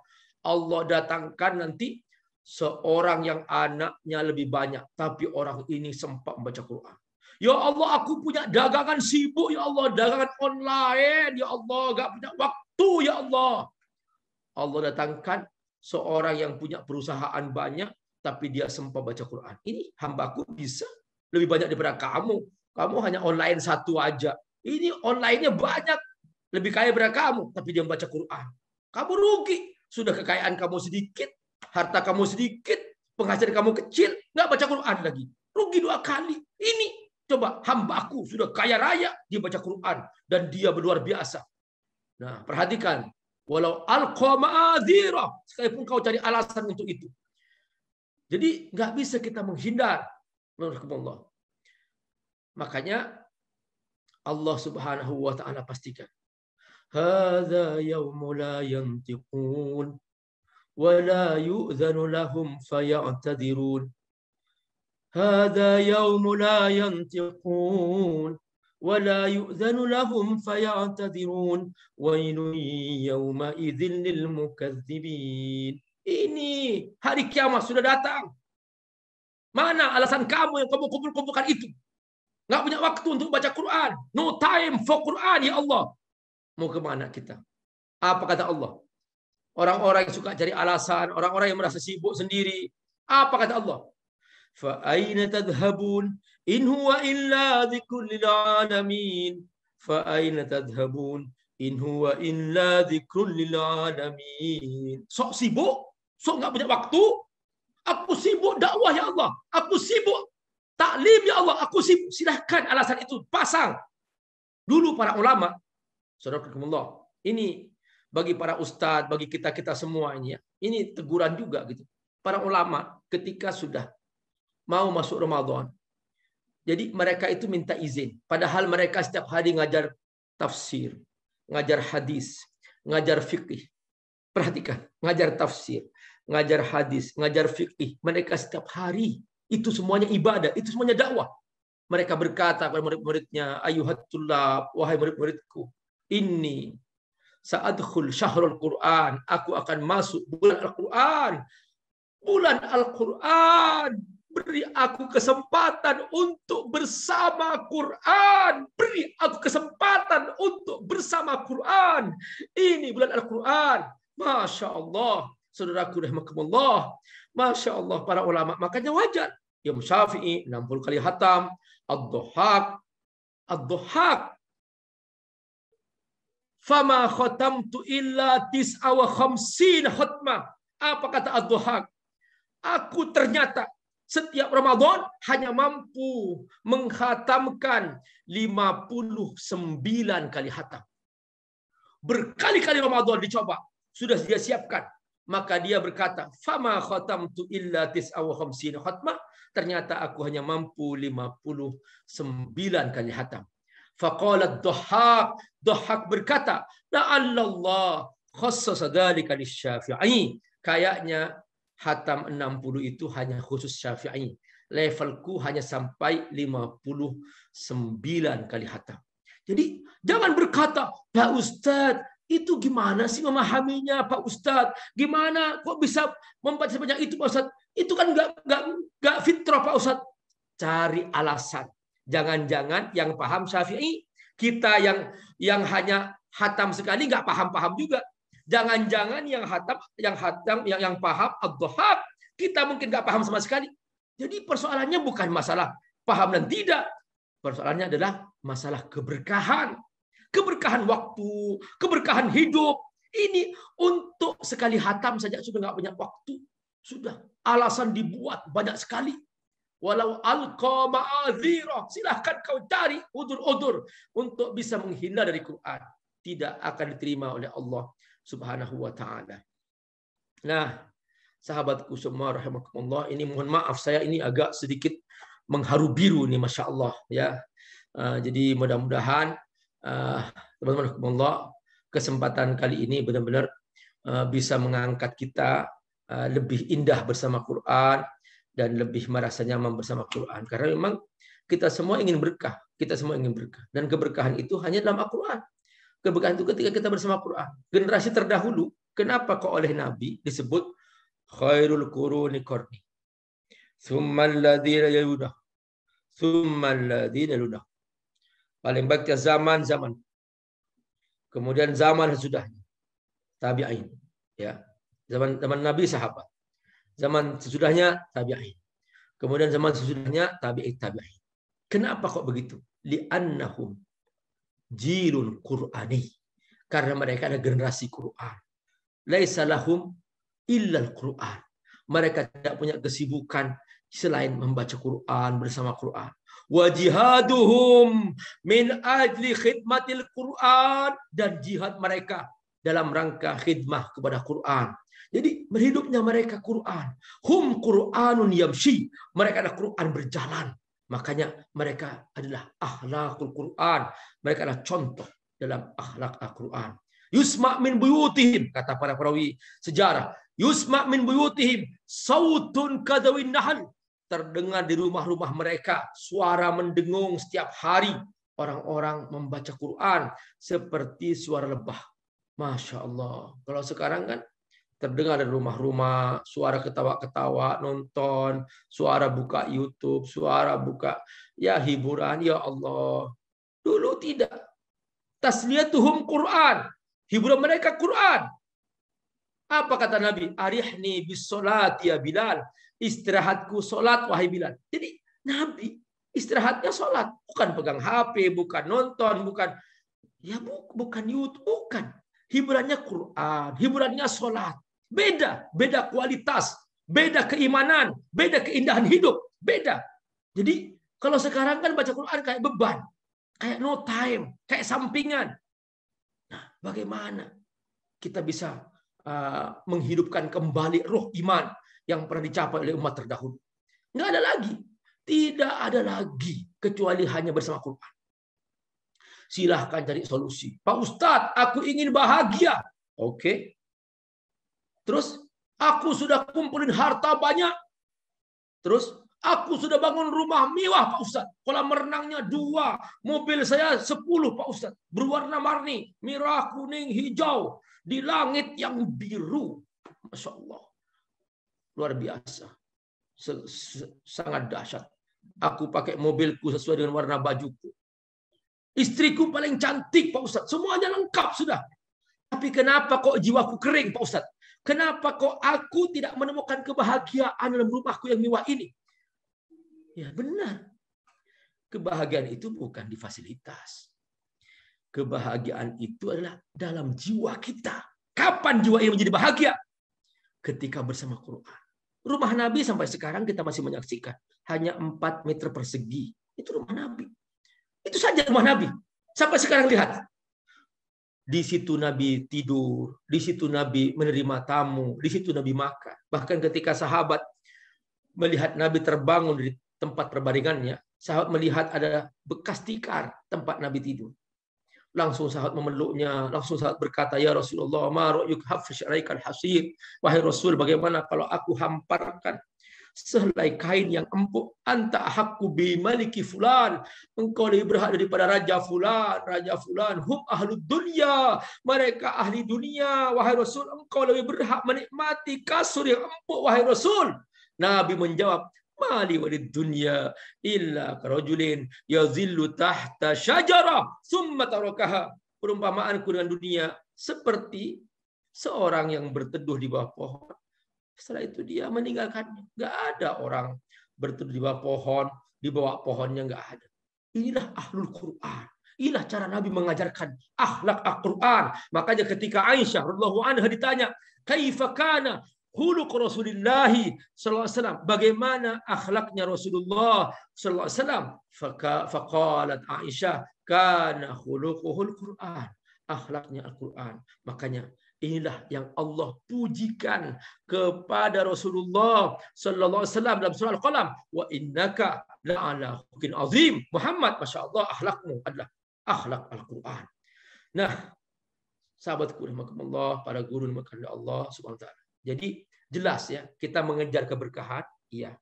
Allah datangkan nanti seorang yang anaknya lebih banyak, tapi orang ini sempat membaca Quran. Ya Allah, aku punya dagangan sibuk. Ya Allah, dagangan online. Ya Allah, gak punya waktu. Ya Allah. Allah datangkan seorang yang punya perusahaan banyak, tapi dia sempat baca Quran. Ini hambaku bisa lebih banyak daripada kamu. Kamu hanya online satu aja. Ini online-nya banyak. Lebih kaya daripada kamu, tapi dia membaca Quran. Kamu rugi. Sudah kekayaan kamu sedikit, harta kamu sedikit, penghasilan kamu kecil, nggak baca Quran lagi. Rugi 2 kali. Ini coba hambaku sudah kaya raya, dia baca Quran. Dan dia luar biasa. Nah, perhatikan. Walau alqa ma'adzira, sekalipun kau cari alasan untuk itu. Jadi nggak bisa kita menghindar. Menurut makanya Allah Subhanahu wa taala pastikan. Hadza yaumu la yantiqun wa la yu'dzanu lahum faya'tadirun. Hadza yaumu la yantiqun ولا يؤذن لهم فيعتذرون ويل يومئذ للمكذبين. Ini hari kiamat sudah datang. Mana alasan kamu yang kamu kumpul-kumpulkan itu? Nggak punya waktu untuk baca Quran. No time for Quran ya Allah. Mau kemana kita? Apa kata Allah? Orang-orang yang suka cari alasan, orang-orang yang merasa sibuk sendiri. Apa kata Allah? Fa aina tadhhabun in huwa illa dzikrul lil alamin. Fa aina tadhhabun in huwa illa dzikrul lil alamin. Sok sibuk, sok enggak punya waktu. Aku sibuk dakwah ya Allah. Aku sibuk taklim ya Allah. Aku sibuk. Silahkan alasan itu pasang. Dulu para ulama, saudara-saudara, ini bagi para ustadz, bagi kita-kita semua ini ya. Ini teguran juga gitu. para ulama ketika sudah mau masuk Ramadan. Jadi mereka itu minta izin. Padahal mereka setiap hari ngajar tafsir, ngajar hadis, ngajar fikih. Perhatikan, ngajar tafsir, ngajar hadis, ngajar fikih. Mereka setiap hari. Itu semuanya ibadah, itu semuanya dakwah. Mereka berkata kepada murid-muridnya, ayuhat tullab, wahai murid-muridku, inni sa'adkhul syahrul Quran, aku akan masuk bulan Al-Quran. Bulan Al-Quran, beri aku kesempatan untuk bersama Quran. Beri aku kesempatan untuk bersama Quran. Ini bulan Al-Quran. Masya Allah, saudaraku rahimakumullah. Masya Allah, para ulama. Makanya wajar. Imam Syafi'i 60 kali hatam. Ad-Dhahhak. Fama khatamtu illa tis'a wa khamsina khatmah. Apa kata Ad-Dhahhak? Aku ternyata setiap Ramadan hanya mampu menghatamkan 59 kali hatam. Berkali-kali Ramadan dicoba. Sudah dia siapkan. Maka dia berkata, fama khatamtu illa tis'a wa khamsina khatmah. Ternyata aku hanya mampu 59 kali hatam. Faqala Dhahhak. Dhahhak berkata, la'allallah khassasa dzalika lisy-Syafi'i. Kayaknya hatam 60 itu hanya khusus Syafi'i. Levelku hanya sampai 59 kali hatam. Jadi jangan berkata, Pak Ustadz, itu gimana sih memahaminya Pak Ustadz? Gimana kok bisa membaca sebanyak itu Pak Ustadz? Itu kan nggak fitrah Pak Ustadz. Cari alasan. Jangan-jangan yang paham Syafi'i, kita yang hanya hatam sekali nggak paham-paham juga. Jangan-jangan yang paham Ad-Dhahhak, kita mungkin nggak paham sama sekali. Jadi persoalannya bukan masalah paham dan tidak. Persoalannya adalah masalah keberkahan. Keberkahan waktu, keberkahan hidup. Ini untuk sekali hatam saja sudah nggak banyak waktu. Sudah alasan dibuat banyak sekali. Walau alqa ma'adzirah, silahkan kau cari udur-udur untuk bisa menghindar dari Quran. Tidak akan diterima oleh Allah Subhanahu wa taala. Nah, sahabatku semua rahimakumullah, ini mohon maaf saya ini agak sedikit mengharu biru nih, masya Allah ya. Jadi mudah-mudahan teman-teman rahimakumullah, kesempatan kali ini benar-benar bisa mengangkat kita lebih indah bersama Quran dan lebih merasa nyaman bersama Quran. Karena memang kita semua ingin berkah, dan keberkahan itu hanya dalam Al-Quran. Keberkahan itu ketika kita bersama Quran. Generasi terdahulu, kenapa kok oleh Nabi disebut khairul quruni qarni, tsummal ladzina yalunah, tsummal ladzina yalunah. Paling baiknya zaman. Kemudian zaman sesudahnya, tabi'in, ya. Zaman Nabi sahabat. Zaman sesudahnya tabi'in. Kemudian zaman sesudahnya tabi'in. Kenapa kok begitu? Li'annahum jilul Qur'ani. Karena mereka ada generasi Quran. Laisa lahum illal Quran. Mereka tidak punya kesibukan selain membaca Quran, bersama Quran. Wa jihaduhum min ajli khidmatil Quran, dan jihad mereka dalam rangka khidmah kepada Quran. Jadi berhidupnya mereka Quran. Hum Qur'anun yamshi. Mereka adalah Quran berjalan. Makanya mereka adalah akhlakul Quran. Mereka adalah contoh dalam akhlak Al-Quran. Yusma' min buyutihim, kata para perawi sejarah. Yusma' min buyutihim sautun kadawin nahal. Terdengar di rumah-rumah mereka suara mendengung setiap hari. Orang-orang membaca Quran seperti suara lebah. Masya Allah. Kalau sekarang kan terdengar dari rumah-rumah, suara ketawa-ketawa, nonton, suara buka YouTube, suara buka ya hiburan, ya Allah. Dulu tidak. Tasliyatuhum Quran. Hiburan mereka Quran. Apa kata Nabi? Arihni bis salat ya Bilal. Istirahatku salat wahai Bilal. Jadi Nabi istirahatnya salat, bukan pegang HP, bukan nonton, bukan YouTube, bukan. Hiburannya Quran, hiburannya salat. Beda kualitas, beda keimanan, beda keindahan hidup, beda. Jadi kalau sekarang kan baca Quran kayak beban, kayak no time, kayak sampingan. Nah, bagaimana kita bisa menghidupkan kembali roh iman yang pernah dicapai oleh umat terdahulu. Nggak ada lagi. Tidak ada lagi kecuali hanya bersama Quran. Silahkan cari solusi. Pak Ustadz, aku ingin bahagia. Oke. Terus, aku sudah kumpulin harta banyak. Terus, aku sudah bangun rumah mewah, Pak Ustadz. Kolam renangnya 2. Mobil saya 10, Pak Ustadz. Berwarna-warni. Merah, kuning, hijau. Di langit yang biru. Masya Allah. Luar biasa. Sangat dahsyat. Aku pakai mobilku sesuai dengan warna bajuku. Istriku paling cantik, Pak Ustadz. Semuanya lengkap sudah. Tapi kenapa kok jiwaku kering, Pak Ustadz? Kenapa kok aku tidak menemukan kebahagiaan dalam rumahku yang mewah ini? Ya benar. Kebahagiaan itu bukan di fasilitas. Kebahagiaan itu adalah dalam jiwa kita. Kapan jiwa ini menjadi bahagia? Ketika bersama Quran. Rumah Nabi sampai sekarang kita masih menyaksikan. Hanya 4 meter persegi. Itu rumah Nabi. Itu saja rumah Nabi. Sampai sekarang lihat. Di situ Nabi tidur. Di situ Nabi menerima tamu. Di situ Nabi makan. Bahkan ketika sahabat melihat Nabi terbangun dari tempat perbaringannya, sahabat melihat ada bekas tikar tempat Nabi tidur. Langsung sahabat memeluknya, langsung sahabat berkata, ya Rasulullah, ma ra'yuk hafiz syaraikal hasir. Wahai Rasul, bagaimana kalau aku hamparkan sehelai kain yang empuk, anta hakku bi maliki fulan, engkau lebih berhak daripada raja fulan, hum ahlud dunya, mereka ahli dunia, wahai Rasul, engkau lebih berhak menikmati kasur yang empuk, wahai Rasul. Nabi menjawab, mali walid dunya illa karajulin yazillu tahta syajarah summa tarakaha. Perumpamaanku dengan dunia seperti seorang yang berteduh di bawah pohon. Setelah itu dia meninggalkannya. Nggak ada orang berteduh di bawah pohon, di bawah pohonnya nggak ada. Inilah ahlul Quran. Inilah cara Nabi mengajarkan akhlak Al-Quran. Makanya ketika Aisyah radhiyallahu anha ditanya, kaifa kana khuluq Rasulullah sallallahu alaihi wasallam, bagaimana akhlaknya Rasulullah sallallahu alaihi wasallam? Faqalat Aisyah, kana khuluquhul Quran. Akhlaknya Al-Quran. Makanya inilah yang Allah pujikan kepada Rasulullah sallallahu alaihi wasallam dalam surah Al-Qalam, wa innaka la'ala khuluqin azim. Muhammad, masya-Allah, akhlakmu adalah akhlak Al-Quran. Nah, sahabatku rahimakumullah, para guru dimuliakan Allah Subhanahu wa taala. Jadi jelas ya, kita mengejar keberkahan, iya.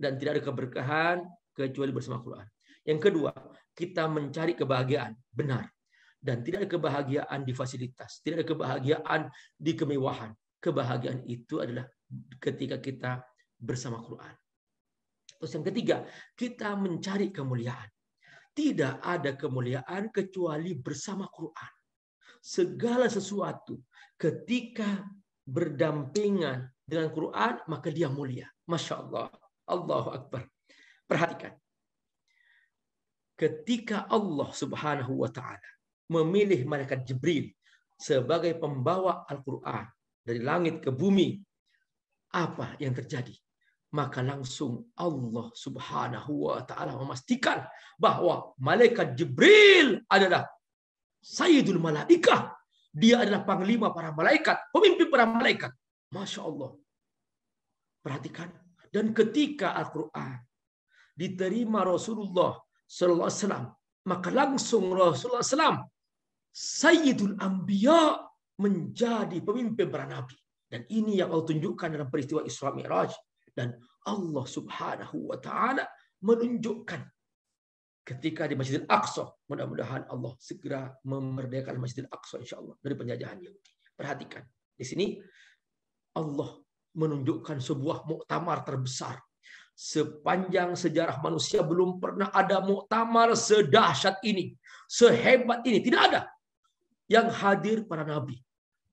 Dan tidak ada keberkahan kecuali bersama Quran. Yang kedua, kita mencari kebahagiaan, benar. Dan tidak ada kebahagiaan di fasilitas, tidak ada kebahagiaan di kemewahan. Kebahagiaan itu adalah ketika kita bersama Quran. Terus yang ketiga, kita mencari kemuliaan. Tidak ada kemuliaan kecuali bersama Quran. Segala sesuatu ketika berdampingan dengan Quran, maka dia mulia. Masya Allah. Allahu Akbar. Perhatikan. Ketika Allah Subhanahu wa ta'ala memilih malaikat Jibril sebagai pembawa Al-Quran dari langit ke bumi, apa yang terjadi? Maka langsung Allah Subhanahu wa ta'ala memastikan bahwa malaikat Jibril adalah Sayyidul Malaikah. Dia adalah panglima para malaikat, pemimpin para malaikat. Masya Allah. Perhatikan. Dan ketika Al-Quran diterima Rasulullah Sallallahu Alaihi Wasallam, maka langsung Rasulullah SAW, Sayyidul Anbiya, menjadi pemimpin para nabi. Dan ini yang Allah tunjukkan dalam peristiwa Isra Mi'raj. Dan Allah Subhanahu wa ta'ala menunjukkan ketika di Masjidil Aqsa, mudah-mudahan Allah segera memerdekakan Masjidil Aqsa insyaallah dari penjajahan Yahudi. Perhatikan, di sini Allah menunjukkan sebuah muktamar terbesar. Sepanjang sejarah manusia belum pernah ada muktamar sedahsyat ini, sehebat ini, tidak ada. Yang hadir para nabi.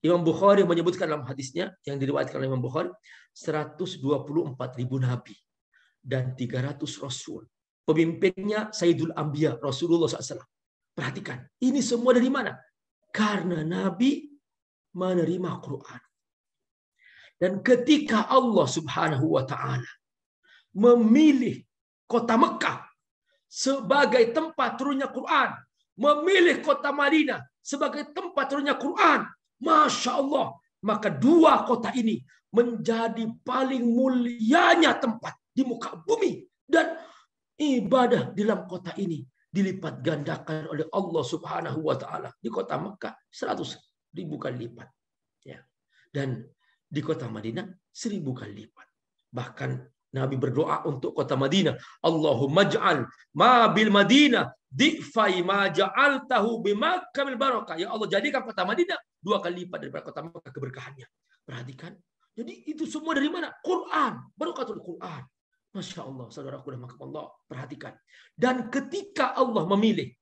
Imam Bukhari menyebutkan dalam hadisnya yang diriwayatkan oleh Imam Bukhari, 124.000 nabi dan 300 rasul. Pemimpinnya Sayyidul Anbiya, Rasulullah SAW. Perhatikan, ini semua dari mana? Karena Nabi menerima Quran. Dan ketika Allah Subhanahu wa ta'ala memilih kota Mekah sebagai tempat turunnya Quran, memilih kota Madinah sebagai tempat turunnya Quran, Masya Allah, maka dua kota ini menjadi paling mulianya tempat di muka bumi. Dan ibadah di dalam kota ini dilipat gandakan oleh Allah Subhanahu wa taala. Di kota Mekah 100.000 kali lipat. Ya. Dan di kota Madinah 1.000 kali lipat. Bahkan Nabi berdoa untuk kota Madinah, Allahumma ja'al ma bil Madinah di'fai ma ja'altahu bi Makkah bil barakah. Ya Allah, jadikan kota Madinah 2 kali lipat daripada kota Makkah keberkahannya. Perhatikan. Jadi itu semua dari mana? Quran, barakatul Quran. Masya Allah, saudaraku rahmatullah, perhatikan. Dan ketika Allah memilih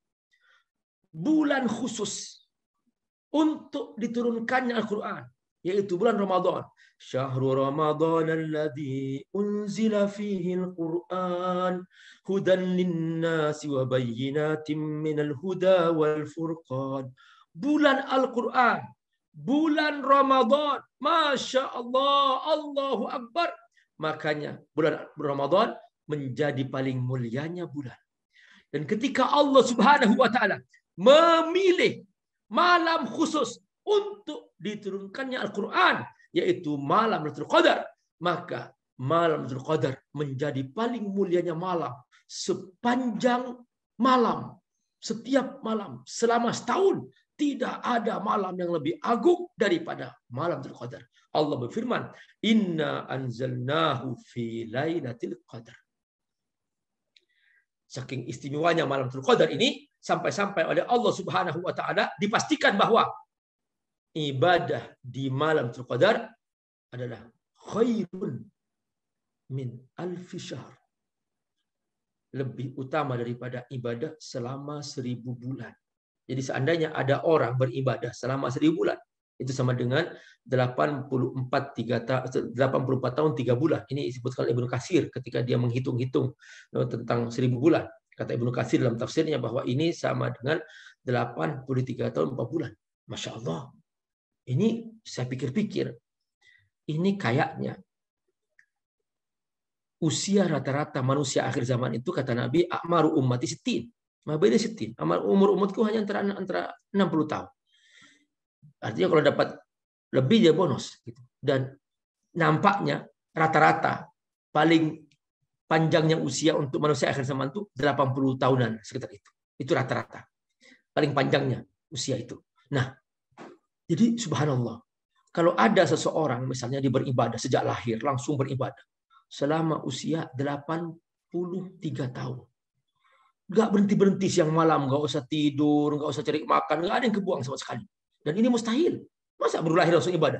bulan khusus untuk diturunkannya Al-Quran, yaitu bulan Ramadan. Syahrul Ramadan alladzi unzila fihi al-Quran hudan lin-nasi wa bayyinatin minal huda wal furqan. Bulan Al-Quran, bulan Ramadan. Masya Allah, Allahu Akbar. Makanya bulan Ramadan menjadi paling mulianya bulan. Dan ketika Allah Subhanahu wa taala memilih malam khusus untuk diturunkannya Al-Quran, yaitu malam Lailatul Qadar, maka malam Lailatul Qadar menjadi paling mulianya malam sepanjang malam. Setiap malam selama setahun tidak ada malam yang lebih agung daripada malam Lailatul Qadar. Allah berfirman, "Inna anzalnahu fi lailatul qadar." Saking istimewanya malam Lailatul Qadar ini, sampai-sampai oleh Allah Subhanahu wa taala dipastikan bahwa ibadah di malam Lailatul Qadar adalah khairun min alfi syahr. Lebih utama daripada ibadah selama 1000 bulan. Jadi seandainya ada orang beribadah selama 1000 bulan, itu sama dengan 84 tahun 3 bulan. Ini disebutkan Ibnu Katsir ketika dia menghitung-hitung tentang 1000 bulan. Kata Ibnu Katsir dalam tafsirnya bahwa ini sama dengan 83 tahun 4 bulan. Masya Allah. Ini saya pikir-pikir, ini kayaknya usia rata-rata manusia akhir zaman itu, kata Nabi, a'maru ummati sittin. Mabeda sittin. Umur umatku hanya antara 60 tahun. Artinya kalau dapat lebih dia bonus. Gitu. Dan nampaknya rata-rata paling panjangnya usia untuk manusia akhir zaman itu 80 tahunan sekitar itu. Itu rata-rata. Paling panjangnya usia itu. Nah, jadi subhanallah. Kalau ada seseorang misalnya dia beribadah sejak lahir, langsung beribadah. Selama usia 83 tahun. Nggak berhenti-berhenti siang malam, nggak usah tidur, nggak usah cari makan, nggak ada yang kebuang sama sekali. Dan ini mustahil. Masa baru lahir langsung ibadah?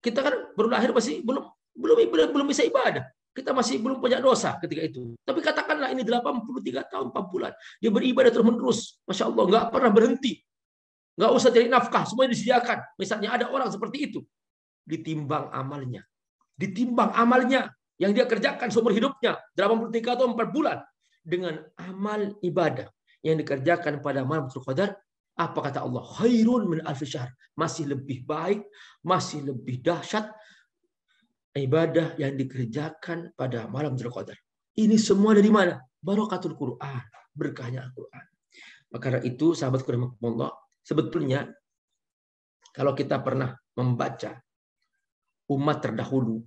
Kita kan baru lahir masih belum bisa ibadah. Kita masih belum punya dosa ketika itu. Tapi katakanlah ini 83 tahun 4 bulan. Dia beribadah terus-menerus. Masya Allah, nggak pernah berhenti. Nggak usah cari nafkah, semuanya disediakan. Misalnya ada orang seperti itu. Ditimbang amalnya. Ditimbang amalnya yang dia kerjakan seumur hidupnya. 83 tahun 4 bulan. Dengan amal ibadah yang dikerjakan pada malam Lailatul Qadar. Apa kata Allah? Khairun min alfi syahr. Masih lebih baik, masih lebih dahsyat ibadah yang dikerjakan pada malam Lailatul Qadar. Ini semua dari mana? Barakatul Quran, berkahnya Al-Quran. Maka itu sahabat rahimakumullah, sebetulnya kalau kita pernah membaca umat terdahulu,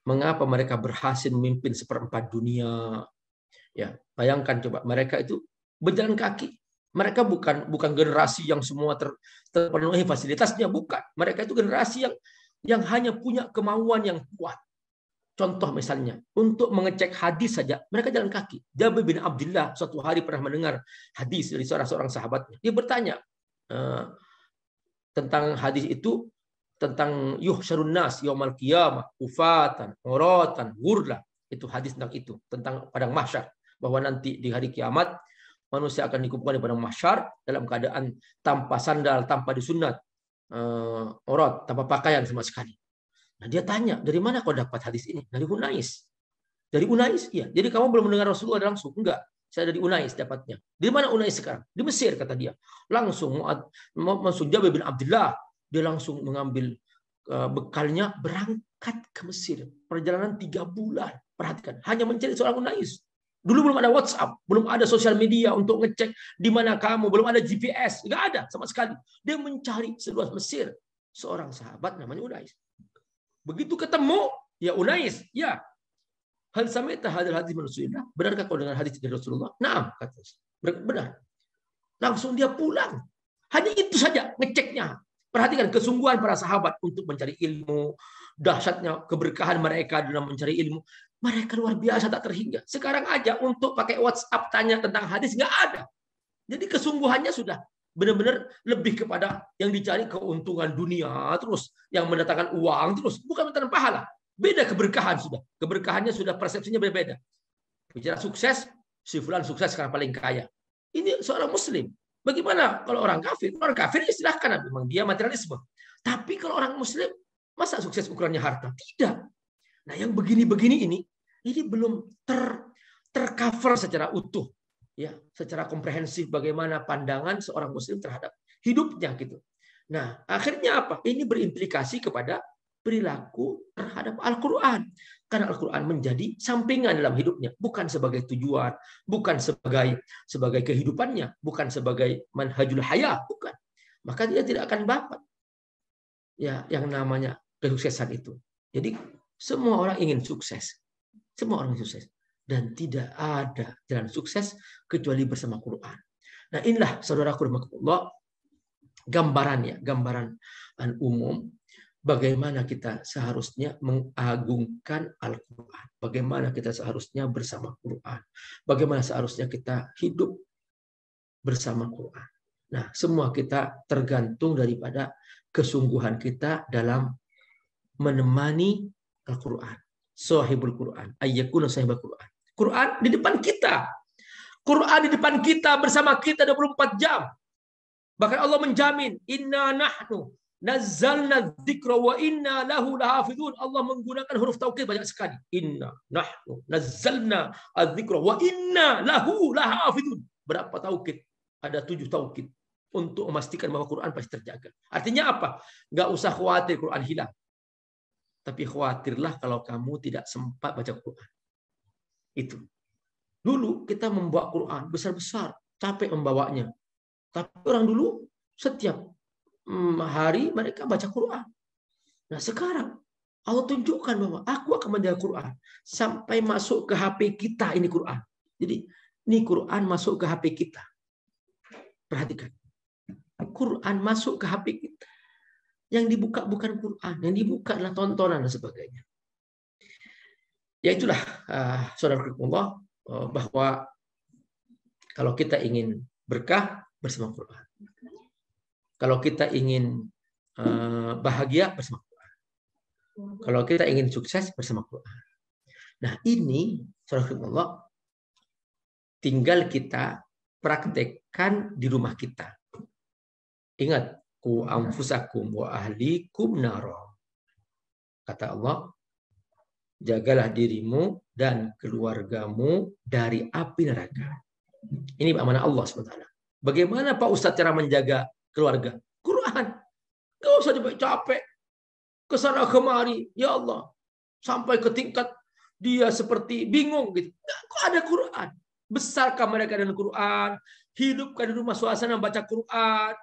mengapa mereka berhasil memimpin 1/4 dunia? Ya, bayangkan coba, mereka itu berjalan kaki. Mereka bukan generasi yang semua terpenuhi fasilitasnya, bukan. Mereka itu generasi yang hanya punya kemauan yang kuat. Contoh misalnya, untuk mengecek hadis saja, mereka jalan kaki. Jabir bin Abdullah suatu hari pernah mendengar hadis dari seorang sahabatnya. Dia bertanya tentang hadis itu, tentang yuhsyarun nas yaumal qiyamah, ufatan, uratan, ghurla. Itu hadis tentang itu, tentang padang mahsyar. Bahwa nanti di hari kiamat, manusia akan dikumpulkan di padang mahsyar dalam keadaan tanpa sandal, tanpa disunat, aurat, tanpa pakaian sama sekali. Nah, dia tanya, dari mana kau dapat hadis ini? Dari Unais. Dari Unais? Iya. Jadi kamu belum mendengar Rasulullah langsung? Enggak. Saya dari Unais dapatnya. Di mana Unais sekarang? Di Mesir, kata dia. Langsung Jabir bin Abdullah, dia langsung mengambil bekalnya, berangkat ke Mesir. Perjalanan 3 bulan. Perhatikan, hanya mencari seorang Unais. Dulu belum ada WhatsApp, belum ada sosial media untuk ngecek di mana kamu, belum ada GPS, nggak ada sama sekali. Dia mencari seluas Mesir seorang sahabat namanya Unais. Begitu ketemu, ya Unais, ya. Hal sami'ta hadzal hadits min Rasulillah? Benarkah kau dengar hadis dari Rasulullah? Naam, kata. Benar. Langsung dia pulang. Hanya itu saja ngeceknya. Perhatikan kesungguhan para sahabat untuk mencari ilmu, dahsyatnya keberkahan mereka dalam mencari ilmu. Mereka luar biasa tak terhingga. Sekarang aja untuk pakai WhatsApp tanya tentang hadis nggak ada. Jadi kesungguhannya sudah benar-benar lebih kepada yang dicari keuntungan dunia terus, yang mendatangkan uang terus, bukan mendatangkan pahala. Beda keberkahan sudah. Keberkahannya sudah persepsinya berbeda. Bicara sukses, si fulan sukses karena paling kaya. Ini seorang muslim. Bagaimana kalau orang kafir? Orang kafir istilahkan, memang dia materialisme. Tapi kalau orang muslim, masa sukses ukurannya harta? Tidak. Nah, yang begini-begini ini belum tercover secara utuh, ya, secara komprehensif bagaimana pandangan seorang muslim terhadap hidupnya gitu. Nah, akhirnya apa? Ini berimplikasi kepada perilaku terhadap Al-Quran. Karena Al-Quran menjadi sampingan dalam hidupnya. Bukan sebagai tujuan. Bukan sebagai kehidupannya. Bukan sebagai manhajul hayah. Bukan. Maka dia tidak akan dapat ya yang namanya kesuksesan itu. Jadi semua orang ingin sukses. Semua orang ingin sukses. Dan tidak ada jalan sukses kecuali bersama Quran. Nah, inilah saudaraku rahimakumullah gambarannya. Gambaran umum. Bagaimana kita seharusnya mengagungkan Al-Quran. Bagaimana kita seharusnya bersama Quran. Bagaimana seharusnya kita hidup bersama Quran. Nah, semua kita tergantung daripada kesungguhan kita dalam menemani Al-Quran. Sahibul Quran. Ayyakuna sahibul Quran. Quran di depan kita. Quran di depan kita, bersama kita 24 jam. Bahkan Allah menjamin, inna nahnu nazzalna dzikra wa inna lahu lahafizun. Allah menggunakan huruf taukid banyak sekali. Inna nahnu nazzalna adzikra wa inna lahu lahafizun. Berapa taukid? Ada 7 taukid untuk memastikan bahwa Quran pasti terjaga. Artinya apa? Enggak usah khawatir Quran hilang. Tapi khawatirlah kalau kamu tidak sempat baca Quran. Itu. Dulu kita membawa Quran besar-besar, capek membawanya. Tapi orang dulu setiap hari mereka baca Quran. Nah, sekarang Allah tunjukkan bahwa aku akan menjaga Quran sampai masuk ke HP kita ini Quran. Jadi ini Quran masuk ke HP kita. Perhatikan. Quran masuk ke HP kita. Yang dibuka bukan Quran, yang dibuka adalah tontonan dan sebagainya. Ya itulah saudara-saudara bahwa kalau kita ingin berkah bersama Quran. Kalau kita ingin bahagia bersama Quran. Kalau kita ingin sukses bersama Quran. Nah, ini saudara-saudara tinggal kita praktekkan di rumah kita. Ingat, ku anfusakum wa ahlikum naro. Kata Allah, jagalah dirimu dan keluargamu dari api neraka. Ini amanah Allah SWT. Bagaimana Pak Ustadz cara menjaga keluarga? Quran. Gak usah capek ke sana kemari. Ya Allah. Sampai ke tingkat dia seperti bingung gitu. Kok ada Quran? Besarkan mereka dengan Quran. Hidupkan di rumah suasana baca Quran.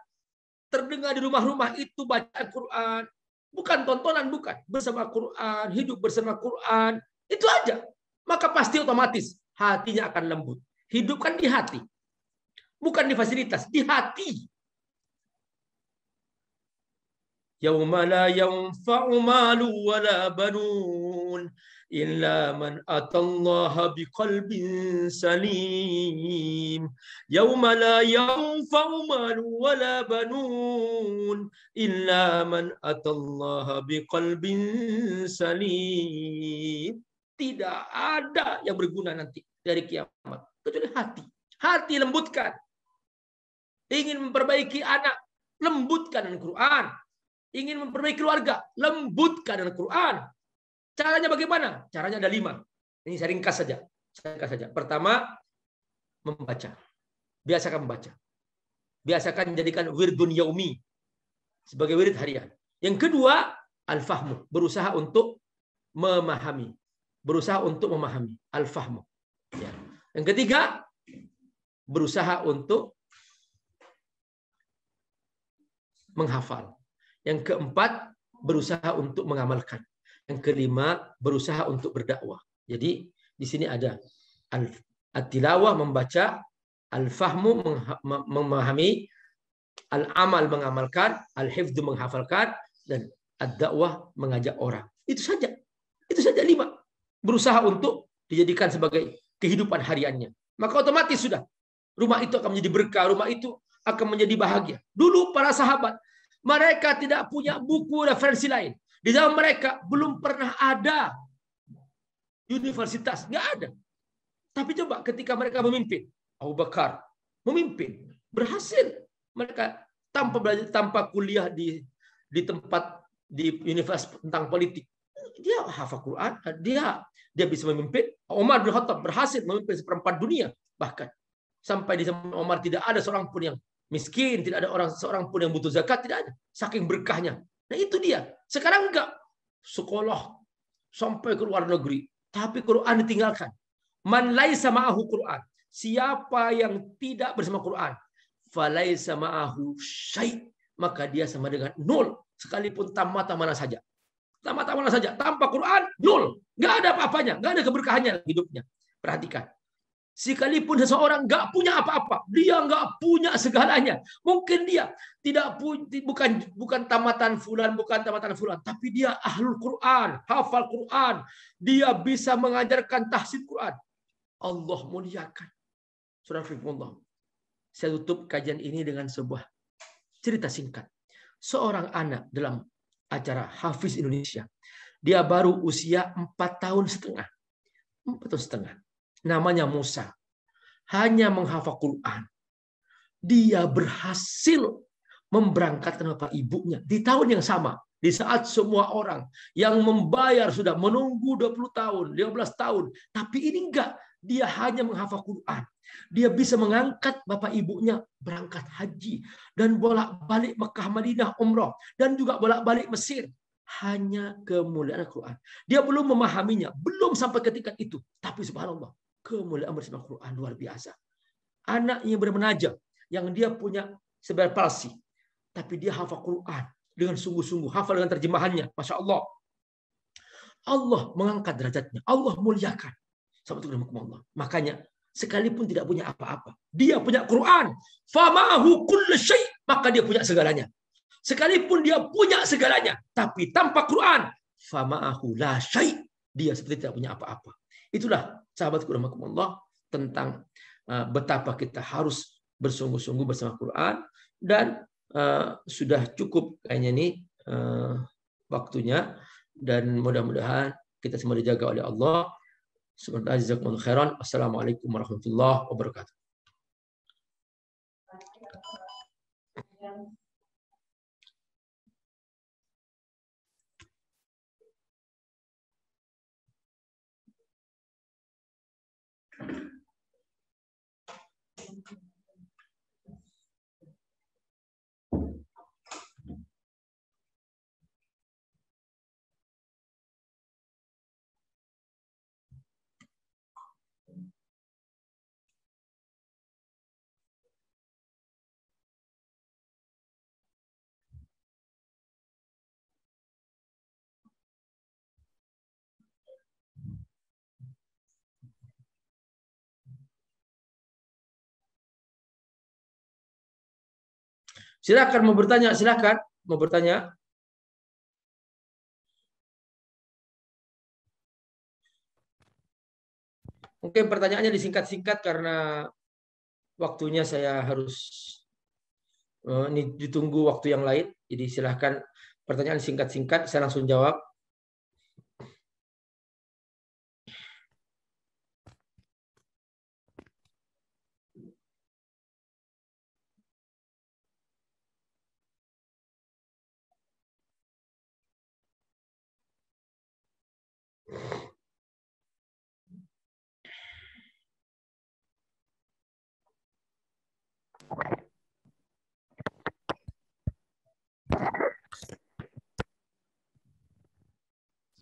Terdengar di rumah-rumah itu baca Quran. Bukan tontonan, bukan. Bersama Quran, hidup bersama Quran. Itu aja. Maka pasti otomatis hatinya akan lembut. Hidupkan di hati. Bukan di fasilitas, di hati. Yauma la yanfa'u malu wala banun illa man atallaha biqalbin salim. Yauma la yanfa'u malu wala banun illa man atallaha biqalbin salim. Tidak ada yang berguna nanti dari kiamat kecuali hati. Hati lembutkan. Ingin memperbaiki anak, lembutkan dengan Quran. Ingin memperbaiki keluarga, lembutkan dengan Quran. Caranya bagaimana? Caranya ada 5. Ini saya ringkas saja. Pertama, membaca. Biasakan membaca. Biasakan jadikan wirdun yaumi sebagai wirid harian. Yang kedua, al-fahmu. Berusaha untuk memahami. Al-fahmu. Ya. Yang ketiga, berusaha untuk menghafal. Yang keempat, berusaha untuk mengamalkan. Yang kelima, berusaha untuk berdakwah. Jadi di sini ada at-tilawah membaca, al-fahmu memahami, al-amal mengamalkan, al-hifdzu menghafalkan, dan ad-dakwah mengajak orang. Itu saja. Itu saja 5. Berusaha untuk dijadikan sebagai kehidupan hariannya. Maka otomatis sudah. Rumah itu akan menjadi berkah, rumah itu akan menjadi bahagia. Dulu para sahabat, mereka tidak punya buku referensi lain. Di zaman mereka belum pernah ada universitas, nggak ada. Tapi coba ketika mereka memimpin, Abu Bakar memimpin, berhasil. Mereka tanpa belajar, tanpa kuliah di tempat di universitas tentang politik, dia hafal Quran, dia bisa memimpin. Umar bin Khattab berhasil memimpin seperempat dunia, bahkan sampai di zaman Umar tidak ada seorang pun yang miskin, tidak ada seorang pun yang butuh zakat, tidak ada. Saking berkahnya. Nah itu dia. Sekarang enggak. Sekolah sampai ke luar negeri, tapi Quran ditinggalkan. Man laisa ma'ahu Quran. Siapa yang tidak bersama Quran, falaisa ma'ahu syai', maka dia sama dengan nol. Sekalipun tamat mana saja. Tamat mana saja. Tanpa Quran, nol. Enggak ada apa-apanya. Enggak ada keberkahannya hidupnya. Perhatikan. Sekalipun seseorang nggak punya apa-apa, dia nggak punya segalanya. Mungkin dia tidak bukan tamatan fulan, tapi dia ahlul Quran, hafal Quran, dia bisa mengajarkan tahsin Quran. Allah muliakan. Surah Al-Fatihah. Saya tutup kajian ini dengan sebuah cerita singkat. Seorang anak dalam acara Hafiz Indonesia, dia baru usia 4 tahun setengah. 4 tahun setengah. Namanya Musa, hanya menghafal Quran. Dia berhasil memberangkatkan bapak ibunya di tahun yang sama. Di saat semua orang yang membayar sudah menunggu 20 tahun, 15 tahun. Tapi ini enggak. Dia hanya menghafal Quran. Dia bisa mengangkat bapak ibunya berangkat haji. Dan bolak-balik Mekah, Madinah, umrah. Dan juga bolak-balik Mesir. Hanya kemuliaan Al-Quran. Dia belum memahaminya. Belum sampai ketika itu. Tapi subhanallah. Kemuliaan bersama Quran luar biasa. Anaknya bermenajah yang dia punya sebar palsi, tapi dia hafal Quran dengan sungguh-sungguh, hafal dengan terjemahannya. Masya Allah. Allah mengangkat derajatnya. Allah muliakan. Allah. Makanya sekalipun tidak punya apa-apa, dia punya Quran. Fama'ahu kullu syai', maka dia punya segalanya. Sekalipun dia punya segalanya, tapi tanpa Quran, fama'ahu la syai', dia seperti tidak punya apa-apa. Itulah sahabatku rahimakumullah tentang betapa kita harus bersungguh-sungguh bersama Quran. Dan sudah cukup kayaknya nih waktunya, dan mudah-mudahan kita semua dijaga oleh Allah. Semoga jazakumullah khairan. Assalamualaikum warahmatullahi wabarakatuh. Silakan mau bertanya, silakan mau bertanya. Mungkin pertanyaannya disingkat-singkat karena waktunya saya harus ini ditunggu waktu yang lain. Jadi silakan pertanyaan singkat-singkat, saya langsung jawab.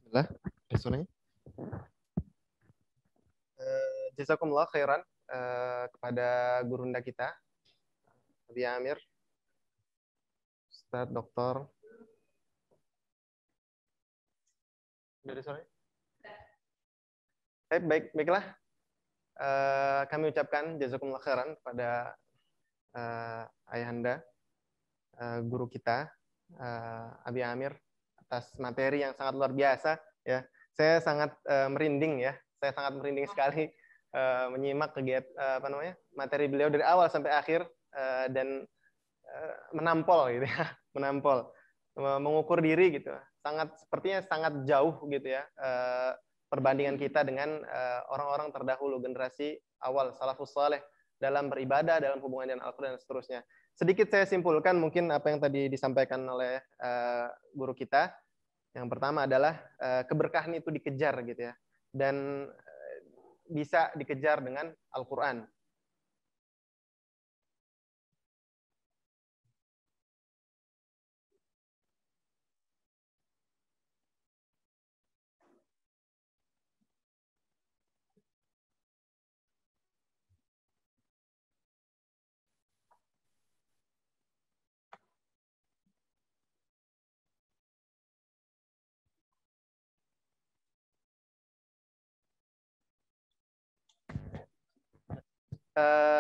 Bismillah, sunnahnya. Jazakumullah khairan kepada gurunda kita, Abi Amir, Ustadz Dr. Dari sore? Baiklah. Kami ucapkan jazakumullah khairan kepada ayahanda, guru kita, Abi Amir, atas materi yang sangat luar biasa. Ya, saya sangat merinding ya. Saya sangat merinding sekali menyimak kegiatan materi beliau dari awal sampai akhir, dan menampol gitu ya, menampol, mengukur diri gitu. Sepertinya sangat jauh gitu ya perbandingan kita dengan orang-orang terdahulu, generasi awal salafus saleh dalam beribadah, dalam hubungan dengan Al-Qur'an dan seterusnya. Sedikit saya simpulkan mungkin apa yang tadi disampaikan oleh guru kita. Yang pertama adalah keberkahan itu dikejar gitu ya, dan bisa dikejar dengan Al-Qur'an.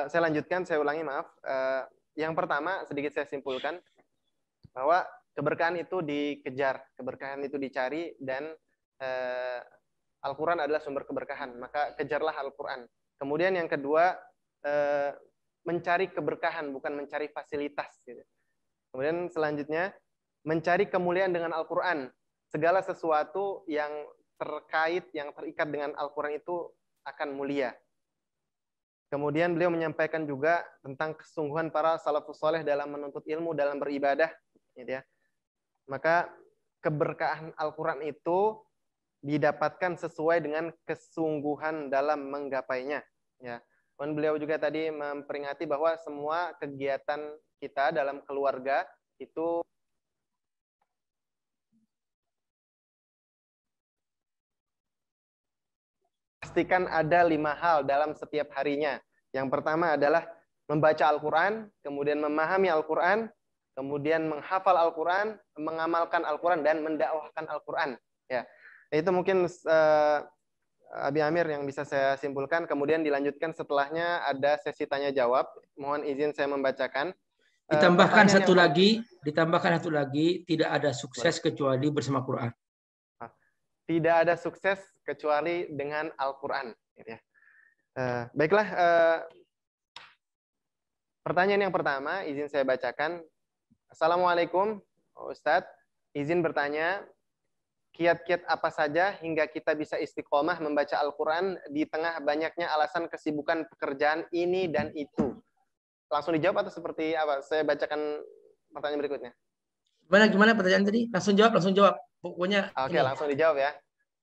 Saya lanjutkan, saya ulangi, maaf. Yang pertama, sedikit saya simpulkan bahwa keberkahan itu dikejar, keberkahan itu dicari, dan Al-Quran adalah sumber keberkahan. Maka kejarlah Al-Quran. Kemudian yang kedua, mencari keberkahan, bukan mencari fasilitas. Gitu. Kemudian selanjutnya, mencari kemuliaan dengan Al-Quran. Segala sesuatu yang terkait, yang terikat dengan Al-Quran itu akan mulia. Kemudian beliau menyampaikan juga tentang kesungguhan para salafus saleh dalam menuntut ilmu, dalam beribadah, gitu ya. Maka keberkahan Al-Quran itu didapatkan sesuai dengan kesungguhan dalam menggapainya. Ya. Dan beliau juga tadi memperingati bahwa semua kegiatan kita dalam keluarga itu pastikan ada 5 hal dalam setiap harinya. Yang pertama adalah membaca Al-Quran, kemudian memahami Al-Quran, kemudian menghafal Al-Quran, mengamalkan Al-Quran, dan mendakwahkan Al-Quran. Ya, itu mungkin Abi Amir yang bisa saya simpulkan. Kemudian dilanjutkan setelahnya ada sesi tanya jawab. Mohon izin saya membacakan. Ditambahkan satu lagi, tidak ada sukses kecuali bersama Quran. Tidak ada sukses kecuali dengan Al-Quran. Gitu ya. Baiklah, pertanyaan yang pertama, izin saya bacakan. Assalamualaikum, Ustadz. Izin bertanya, kiat-kiat apa saja hingga kita bisa istiqomah membaca Al-Quran di tengah banyaknya alasan kesibukan pekerjaan ini dan itu? Langsung dijawab atau seperti apa? Saya bacakan pertanyaan berikutnya. Gimana pertanyaan tadi? Langsung jawab. Pokoknya. Oke, langsung dijawab ya.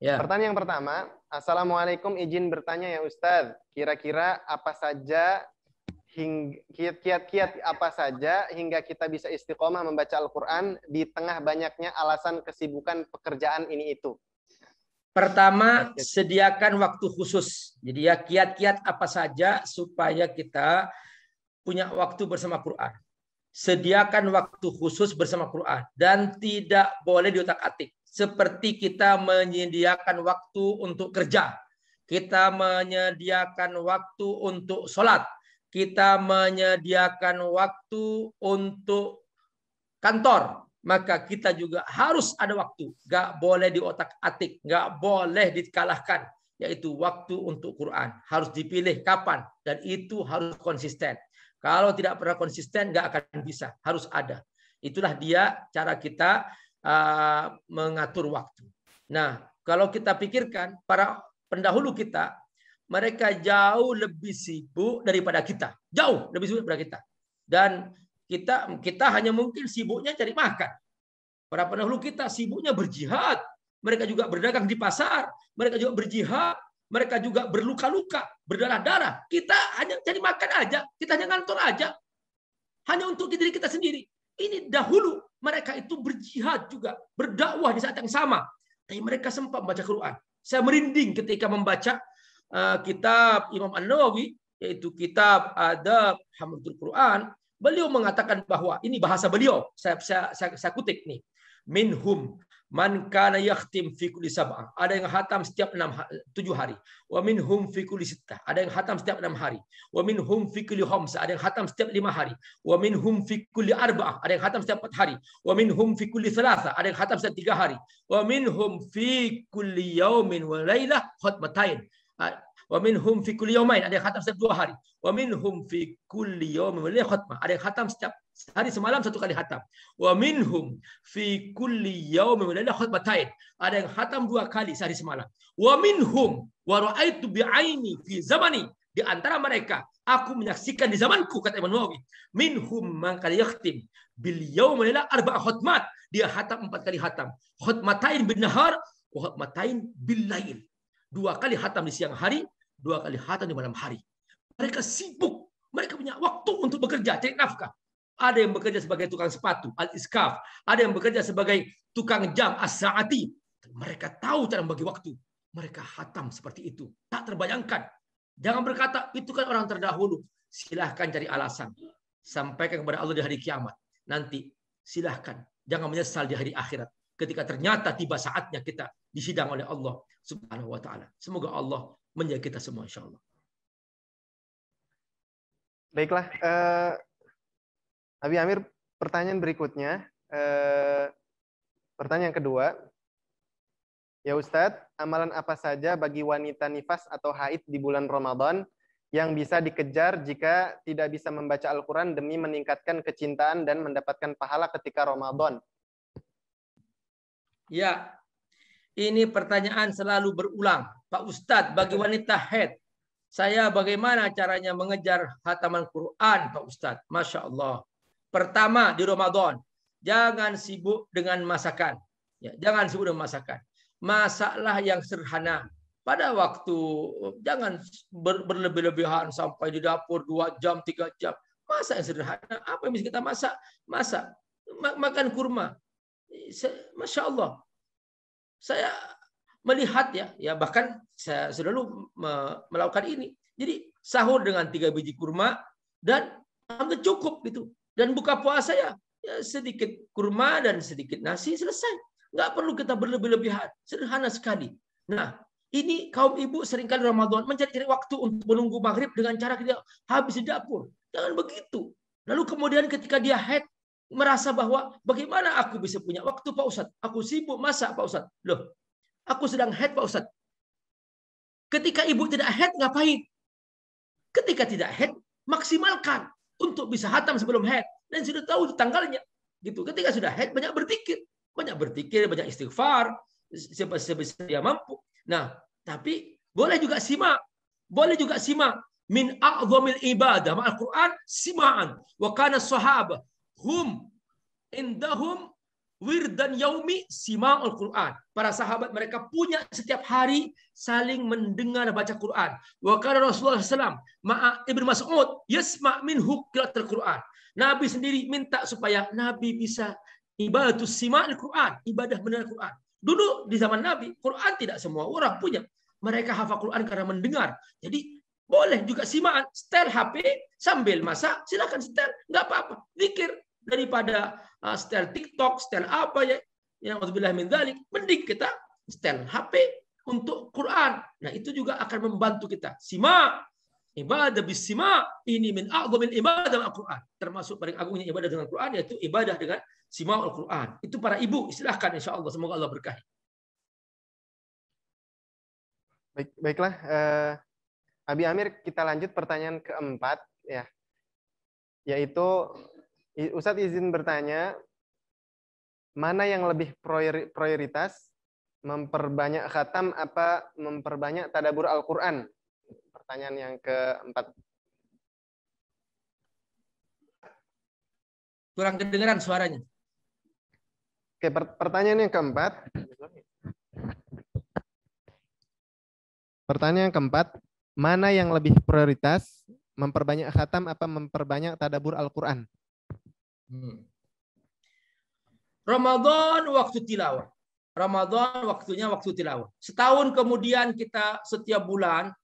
Ya. Pertanyaan yang pertama, Assalamualaikum, izin bertanya ya Ustadz, kira-kira apa saja kiat-kiat apa saja hingga kita bisa istiqomah membaca Al-Quran di tengah banyaknya alasan kesibukan pekerjaan ini itu? Pertama, sediakan waktu khusus. Jadi ya, kiat-kiat apa saja supaya kita punya waktu bersama Quran. Sediakan waktu khusus bersama Quran dan tidak boleh diotak-atik. Seperti kita menyediakan waktu untuk kerja, kita menyediakan waktu untuk sholat, kita menyediakan waktu untuk kantor, maka kita juga harus ada waktu. Gak boleh diotak-atik, gak boleh dikalahkan, yaitu waktu untuk Quran. Harus dipilih kapan, dan itu harus konsisten. Kalau tidak pernah konsisten, gak akan bisa. Harus ada. Itulah dia cara kita mengatur waktu. Nah, kalau kita pikirkan, para pendahulu kita, mereka jauh lebih sibuk daripada kita. Jauh lebih sibuk daripada kita. Dan kita hanya mungkin sibuknya cari makan. Para pendahulu kita sibuknya berjihad. Mereka juga berdagang di pasar. Mereka juga berjihad. Mereka juga berluka-luka, berdarah-darah. Kita hanya cari makan aja. Kita hanya ngantor aja. Hanya untuk diri kita sendiri. Ini dahulu mereka itu berjihad juga. Berdakwah di saat yang sama. Tapi mereka sempat membaca Quran. Saya merinding ketika membaca kitab Imam An-Nawawi, yaitu kitab Adab Hamdatul Quran. Beliau mengatakan bahwa, ini bahasa beliau. Saya kutip nih. Minhum Man kana yakhtim fi kulli sab'ah. Ada yang khatam setiap 7 hari. Wa minhum fi kulli sittah. Ada yang khatam setiap 6 hari. Wa minhum fi kulli khamsah. Ada yang khatam setiap 5 hari. Wa minhum fi kulli arba'ah. Ada yang khatam setiap 4 hari. Wa minhum fi kulli thalathah. Ada yang khatam setiap 3 hari. Wa minhum fi kulli yaumin wa lailah khatmatain. Wa minhum fi kulli yaumain. Ada yang khatam setiap 2 hari. Wa minhum fi kulli yaumin wa lailah khatmah. Ada yang khatam setiap hari semalam 1 kali khatam. Wa minhum fi kulli yaumin wa lailah khatmatain. Ada yang khatam 2 kali sehari semalam. Wa minhum wa ra'aitu bi'aini fi zamani. Di antara mereka aku menyaksikan di zamanku, kata Imam Nawawi. Minhum man kana yakhtim bil yaum wa lailah 4 khatmat. Dia khatam 4 kali khatam. Khatmatain bin nahar wa khatmatain bil lail. 2 kali khatam di siang hari, 2 kali khatam di malam hari. Mereka sibuk. Mereka punya waktu untuk bekerja, cari nafkah. Ada yang bekerja sebagai tukang sepatu, al-iskaf. Ada yang bekerja sebagai tukang jam, as-sa'ati. Mereka tahu cara membagi waktu. Mereka khatam seperti itu. Tak terbayangkan. Jangan berkata, itu kan orang terdahulu. Silahkan cari alasan. Sampaikan kepada Allah di hari kiamat. Nanti silahkan. Jangan menyesal di hari akhirat. Ketika ternyata tiba saatnya kita disidang oleh Allah Subhanahu wa ta'ala. Semoga Allah menjaga kita semua, insya Allah. Baiklah, Abi Amir, pertanyaan berikutnya. Pertanyaan kedua. Ya Ustadz, amalan apa saja bagi wanita nifas atau haid di bulan Ramadan yang bisa dikejar jika tidak bisa membaca Al-Quran demi meningkatkan kecintaan dan mendapatkan pahala ketika Ramadan? Ya, ini pertanyaan selalu berulang. Pak Ustadz, bagi wanita haid, saya bagaimana caranya mengejar khataman Quran, Pak Ustadz? Masya Allah. Pertama, di Ramadan, jangan sibuk dengan masakan. Ya, jangan sibuk dengan masakan. Masaklah yang sederhana. Pada waktu, jangan berlebih-lebihan sampai di dapur 2 jam, 3 jam. Masak yang sederhana. Apa yang bisa kita masak? Masak. Makan kurma. Masya Allah. Saya melihat ya bahkan saya selalu melakukan ini. Jadi sahur dengan 3 biji kurma dan hampir cukup gitu. Dan buka puasa ya sedikit kurma dan sedikit nasi, selesai. Nggak perlu kita berlebih-lebihan. Sederhana sekali. Nah, ini kaum ibu seringkali Ramadan mencari waktu untuk menunggu maghrib dengan cara dia habis di dapur. Jangan begitu. Lalu kemudian ketika dia haid, merasa bahwa bagaimana aku bisa punya waktu, Pak Ustadz? Aku sibuk masak, Pak Ustadz. Loh, aku sedang haid, Pak Ustadz. Ketika ibu tidak haid, ngapain? Ketika tidak haid, maksimalkan untuk bisa hatam sebelum haid. Dan sudah tahu tanggalnya. Gitu. Ketika sudah haid, banyak berpikir, banyak istighfar, sebisa dia mampu. Nah, tapi boleh juga simak. Boleh juga simak. Min a'zamil ibadah ma'al Quran sima'an. Wa kana sahabah hum indahum wirdan yaumi sima'ul Quran. Para sahabat mereka punya setiap hari saling mendengar baca Quran. Wa kana Rasulullah SAW ma'a Ibnu Mas'ud yasma' minhu qiraatul Quran. Nabi sendiri minta supaya Nabi bisa ibadatus sima'ul Quran, ibadah mendengar Quran. Dulu di zaman Nabi, Quran tidak semua orang punya. Mereka hafal Quran karena mendengar. Jadi boleh juga simaan, setel HP sambil masak, silakan setel, nggak apa-apa. Zikir daripada setel TikTok, setel apa ya, yang auzubillah min dzalik, mending kita setel HP untuk Quran. Nah, itu juga akan membantu kita. Sima, ibadah bisima, ini min a'zamil ibadah Al-Quran. Termasuk paling agungnya ibadah dengan Quran, yaitu ibadah dengan sima Al-Quran. Itu para ibu, silahkan insya Allah. Semoga Allah berkahi. Baiklah, Abi Amir, kita lanjut pertanyaan keempat, ya, yaitu Ustadz izin bertanya, mana yang lebih prioritas, memperbanyak khatam apa memperbanyak tadabbur Al-Quran? Pertanyaan yang keempat. Kurang kedengeran suaranya. Oke, pertanyaan yang keempat. Pertanyaan yang keempat, mana yang lebih prioritas, memperbanyak khatam apa memperbanyak tadabbur Al-Quran? Ramadan waktu tilawah. Ramadan waktunya waktu tilawah. Setahun kemudian kita setiap bulan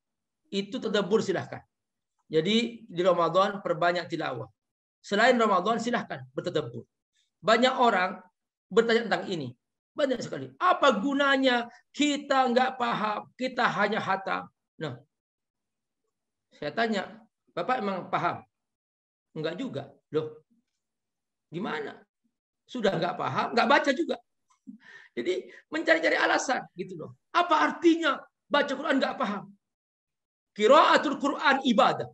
itu tadabbur silahkan. Jadi di Ramadan perbanyak tilawah. Selain Ramadan silahkan bertadabbur. Banyak orang bertanya tentang ini. Banyak sekali. Apa gunanya kita nggak paham, kita hanya hatam? Nah, saya tanya, Bapak emang paham? Enggak juga. Loh, gimana? Sudah nggak paham, nggak baca juga. Jadi mencari-cari alasan gitu loh. Apa artinya baca Quran nggak paham? Qiraatul Quran ibadah.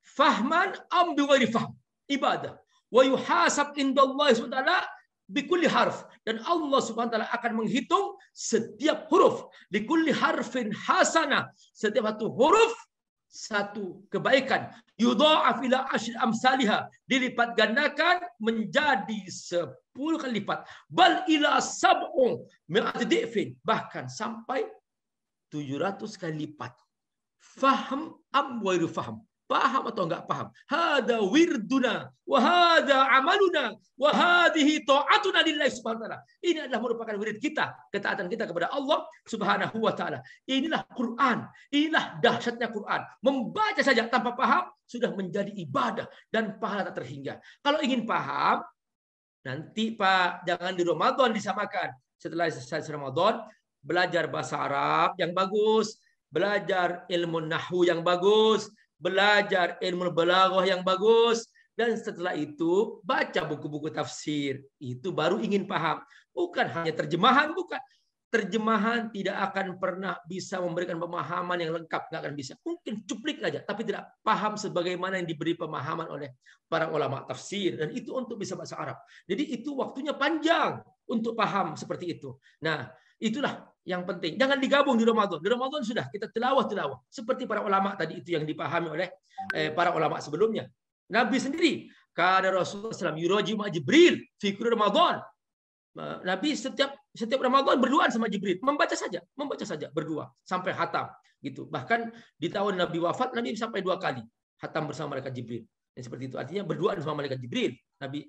Fahman am bighairi fahm. Ibadah. Wa yuhasab indallahi subhanahu wa ta'ala bikulli harf. Dan Allah subhanahu wa ta'ala akan menghitung setiap huruf. Likulli harfin hasanah. Setiap satu huruf satu kebaikan. Yudha'af ila asyri amsalihah. Dilipat gandakan menjadi 10 kali lipat. Bal ila sab'u mi'ati di'fin. Bahkan sampai 700 kali lipat. Faham am wairu faham. Paham atau enggak paham. Hada wirduna wa hada amaluna wa hadhihi ta'atuna lillahi subhanahu wa ta'ala. Ini adalah merupakan wirid kita, ketaatan kita kepada Allah subhanahu wa ta'ala. Inilah Quran, inilah dahsyatnya Quran. Membaca saja tanpa paham sudah menjadi ibadah dan pahala tak terhingga. Kalau ingin paham, nanti Pak, jangan di Ramadan disamakan. Setelah selesai Ramadan, belajar bahasa Arab yang bagus, belajar ilmu nahwu yang bagus, belajar ilmu balaghah yang bagus, dan setelah itu baca buku-buku tafsir. Itu baru ingin paham. Bukan hanya terjemahan, bukan. Terjemahan tidak akan pernah bisa memberikan pemahaman yang lengkap, nggak akan bisa. Mungkin cuplik aja, tapi tidak paham sebagaimana yang diberi pemahaman oleh para ulama tafsir. Dan itu untuk bisa bahasa Arab. Jadi itu waktunya panjang untuk paham seperti itu. Nah, itulah yang penting. Jangan digabung di Ramadan. Di Ramadan sudah kita tilawah. Seperti para ulama tadi itu yang dipahami oleh para ulama sebelumnya. Nabi sendiri, karena Rasulullah SAW yuraji ma Jibril fi kulli Ramadan. Nabi setiap Ramadan berduaan sama Jibril, membaca saja berdua sampai khatam gitu. Bahkan di tahun Nabi wafat, Nabi sampai 2 kali khatam bersama malaikat Jibril. Dan seperti itu artinya berduaan sama malaikat Jibril. Nabi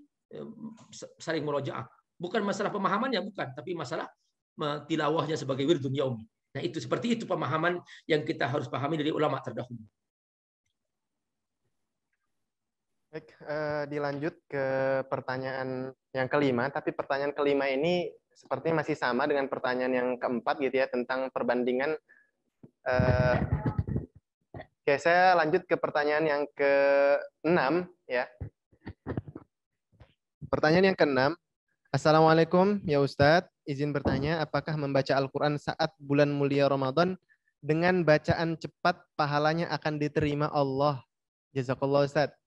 saling murojaah. Bukan masalah pemahamannya, bukan, tapi masalah tilawahnya sebagai wirdun yaumi. Nah, itu seperti itu pemahaman yang kita harus pahami dari ulama terdahulu. Baik, dilanjut ke pertanyaan yang kelima, tapi pertanyaan kelima ini sepertinya masih sama dengan pertanyaan yang keempat gitu ya, tentang perbandingan. Oke, saya lanjut ke pertanyaan yang ke-6 ya. Pertanyaan yang ke-6. Assalamualaikum ya Ustadz, izin bertanya, apakah membaca Al-Quran saat bulan mulia Ramadan dengan bacaan cepat pahalanya akan diterima Allah? Jazakallah Ustadz.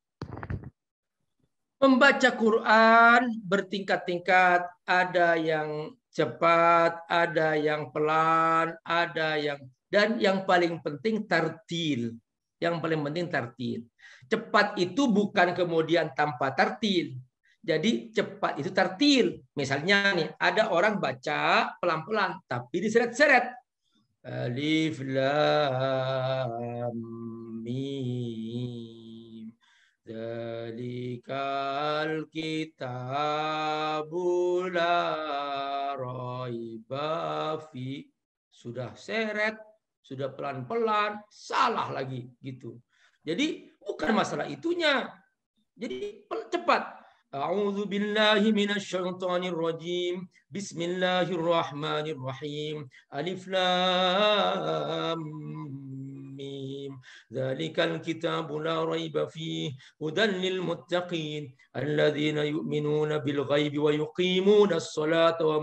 Membaca Quran bertingkat-tingkat, ada yang cepat, ada yang pelan, ada yang, dan yang paling penting tartil. Yang paling penting tartil. Cepat itu bukan kemudian tanpa tartil. Jadi cepat itu tartil. Misalnya nih, ada orang baca pelan-pelan tapi diseret-seret. Alif lam mim. Dzalikal kitabul la raiba fi. Sudah seret, sudah pelan-pelan, salah lagi gitu. Jadi bukan masalah itunya. Jadi cepat. A'udzu billahi minasyaitonir rajim. Bismillahirrahmanirrahim. Alif lam mim. Dzalikal kitabu la raiba fihi hudan lil muttaqin alladzina yu'minuna bil ghaibi wa yuqimuna as-salata wa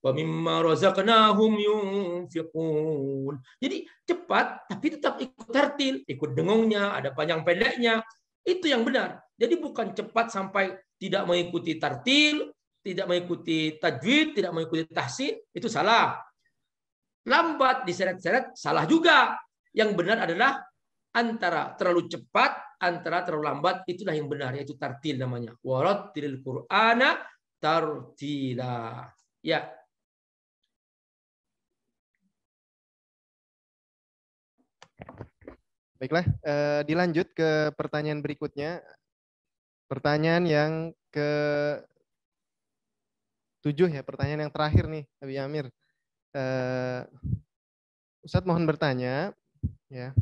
mimma razaqnahum yunfiqun. Jadi cepat tapi tetap ikut tartil, ikut dengungnya, ada panjang pendeknya. Itu yang benar. Jadi bukan cepat sampai tidak mengikuti tartil, tidak mengikuti tajwid, tidak mengikuti tahsin, itu salah. Lambat diseret-seret, salah juga. Yang benar adalah antara terlalu cepat, antara terlalu lambat, itulah yang benar, yaitu tartil namanya. Warattilil Qur'ana tartila. Ya. Baiklah, dilanjut ke pertanyaan berikutnya. Pertanyaan yang ke-7 ya, pertanyaan yang terakhir nih, Abi Amir. Ustadz mohon bertanya, ya,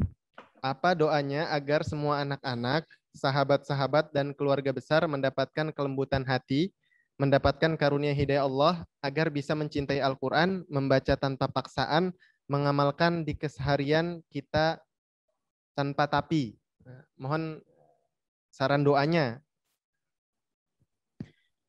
apa doanya agar semua anak-anak, sahabat-sahabat dan keluarga besar mendapatkan kelembutan hati, mendapatkan karunia hidayah Allah agar bisa mencintai Al-Quran, membaca tanpa paksaan, mengamalkan di keseharian kita tanpa tapi. Mohon saran doanya.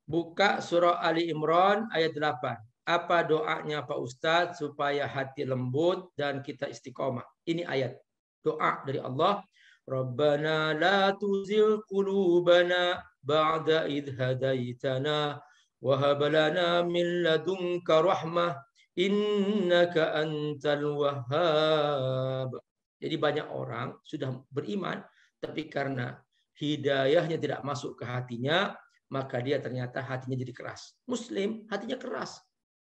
Buka surah Ali Imran ayat 8. Apa doanya Pak Ustadz supaya hati lembut dan kita istiqomah? Ini ayat doa dari Allah. Rabbana la tuzigh qulubana ba'da idh hadaitana wa hab lana min ladunka rahmah innaka antal wahhab. Jadi banyak orang sudah beriman tapi karena hidayahnya tidak masuk ke hatinya, maka dia ternyata hatinya jadi keras. Muslim hatinya keras.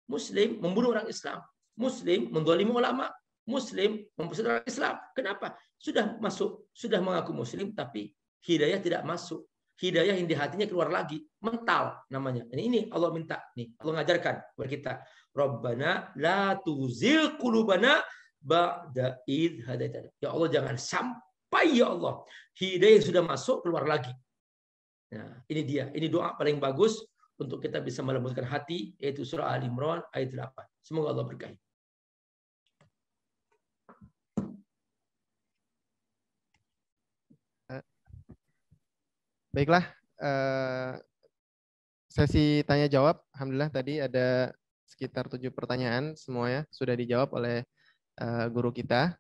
Muslim membunuh orang Islam. Muslim mendolimi ulama. Muslim mempersulit orang Islam. Kenapa? Sudah masuk, sudah mengaku Muslim, tapi hidayah tidak masuk. Hidayah yang di hatinya keluar lagi. Mental namanya. Ini Allah minta. Nih, Allah ngajarkan kepada kita. Rabbana la tuzigh qulubana ba'da idh hadaitana. Ya Allah, jangan sampai ya Allah hidayah yang sudah masuk keluar lagi. Nah, ini dia. Ini doa paling bagus untuk kita bisa melembutkan hati, yaitu surah Ali Imran ayat 8. Semoga Allah berkahi. Baiklah, sesi tanya jawab. Alhamdulillah tadi ada sekitar 7 pertanyaan, semuanya sudah dijawab oleh guru kita.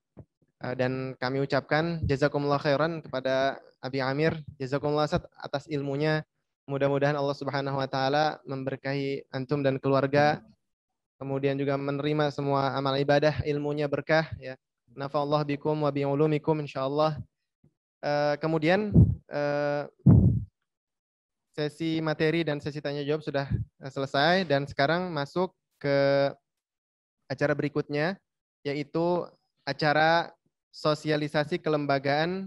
Dan kami ucapkan jazakumullah khairan kepada Abi Amir, jazakumullah atas ilmunya. Mudah-mudahan Allah Subhanahu wa taala memberkahi antum dan keluarga. Kemudian juga menerima semua amal ibadah, ilmunya berkah ya. Nafa'allahu bikum wa bi'ulumikum insyaallah. Kemudian sesi materi dan sesi tanya jawab sudah selesai dan sekarang masuk ke acara berikutnya, yaitu acara sosialisasi kelembagaan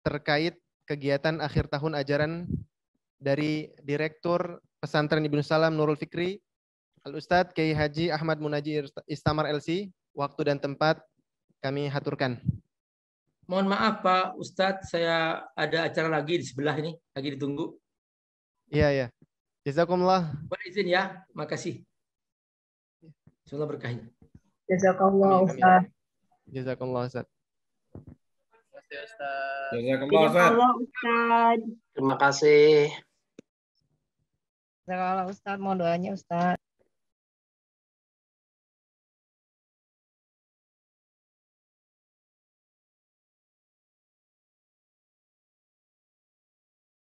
terkait kegiatan akhir tahun ajaran dari Direktur Pesantren Ibnu Salam Nurul Fikri, Al-Ustadz Kiai Haji Ahmad Munaji Istamar LC. Waktu dan tempat kami haturkan. Mohon maaf Pak Ustadz, saya ada acara lagi di sebelah ini, lagi ditunggu. Iya, ya. Jazakumullah. Boleh izin ya, makasih. Semoga berkahi. Jazakallah Ustaz. Jazakumullah Ustaz. Jazakallah Ustaz. Terima kasih. Jazakallah Ustaz, mohon doanya Ustaz.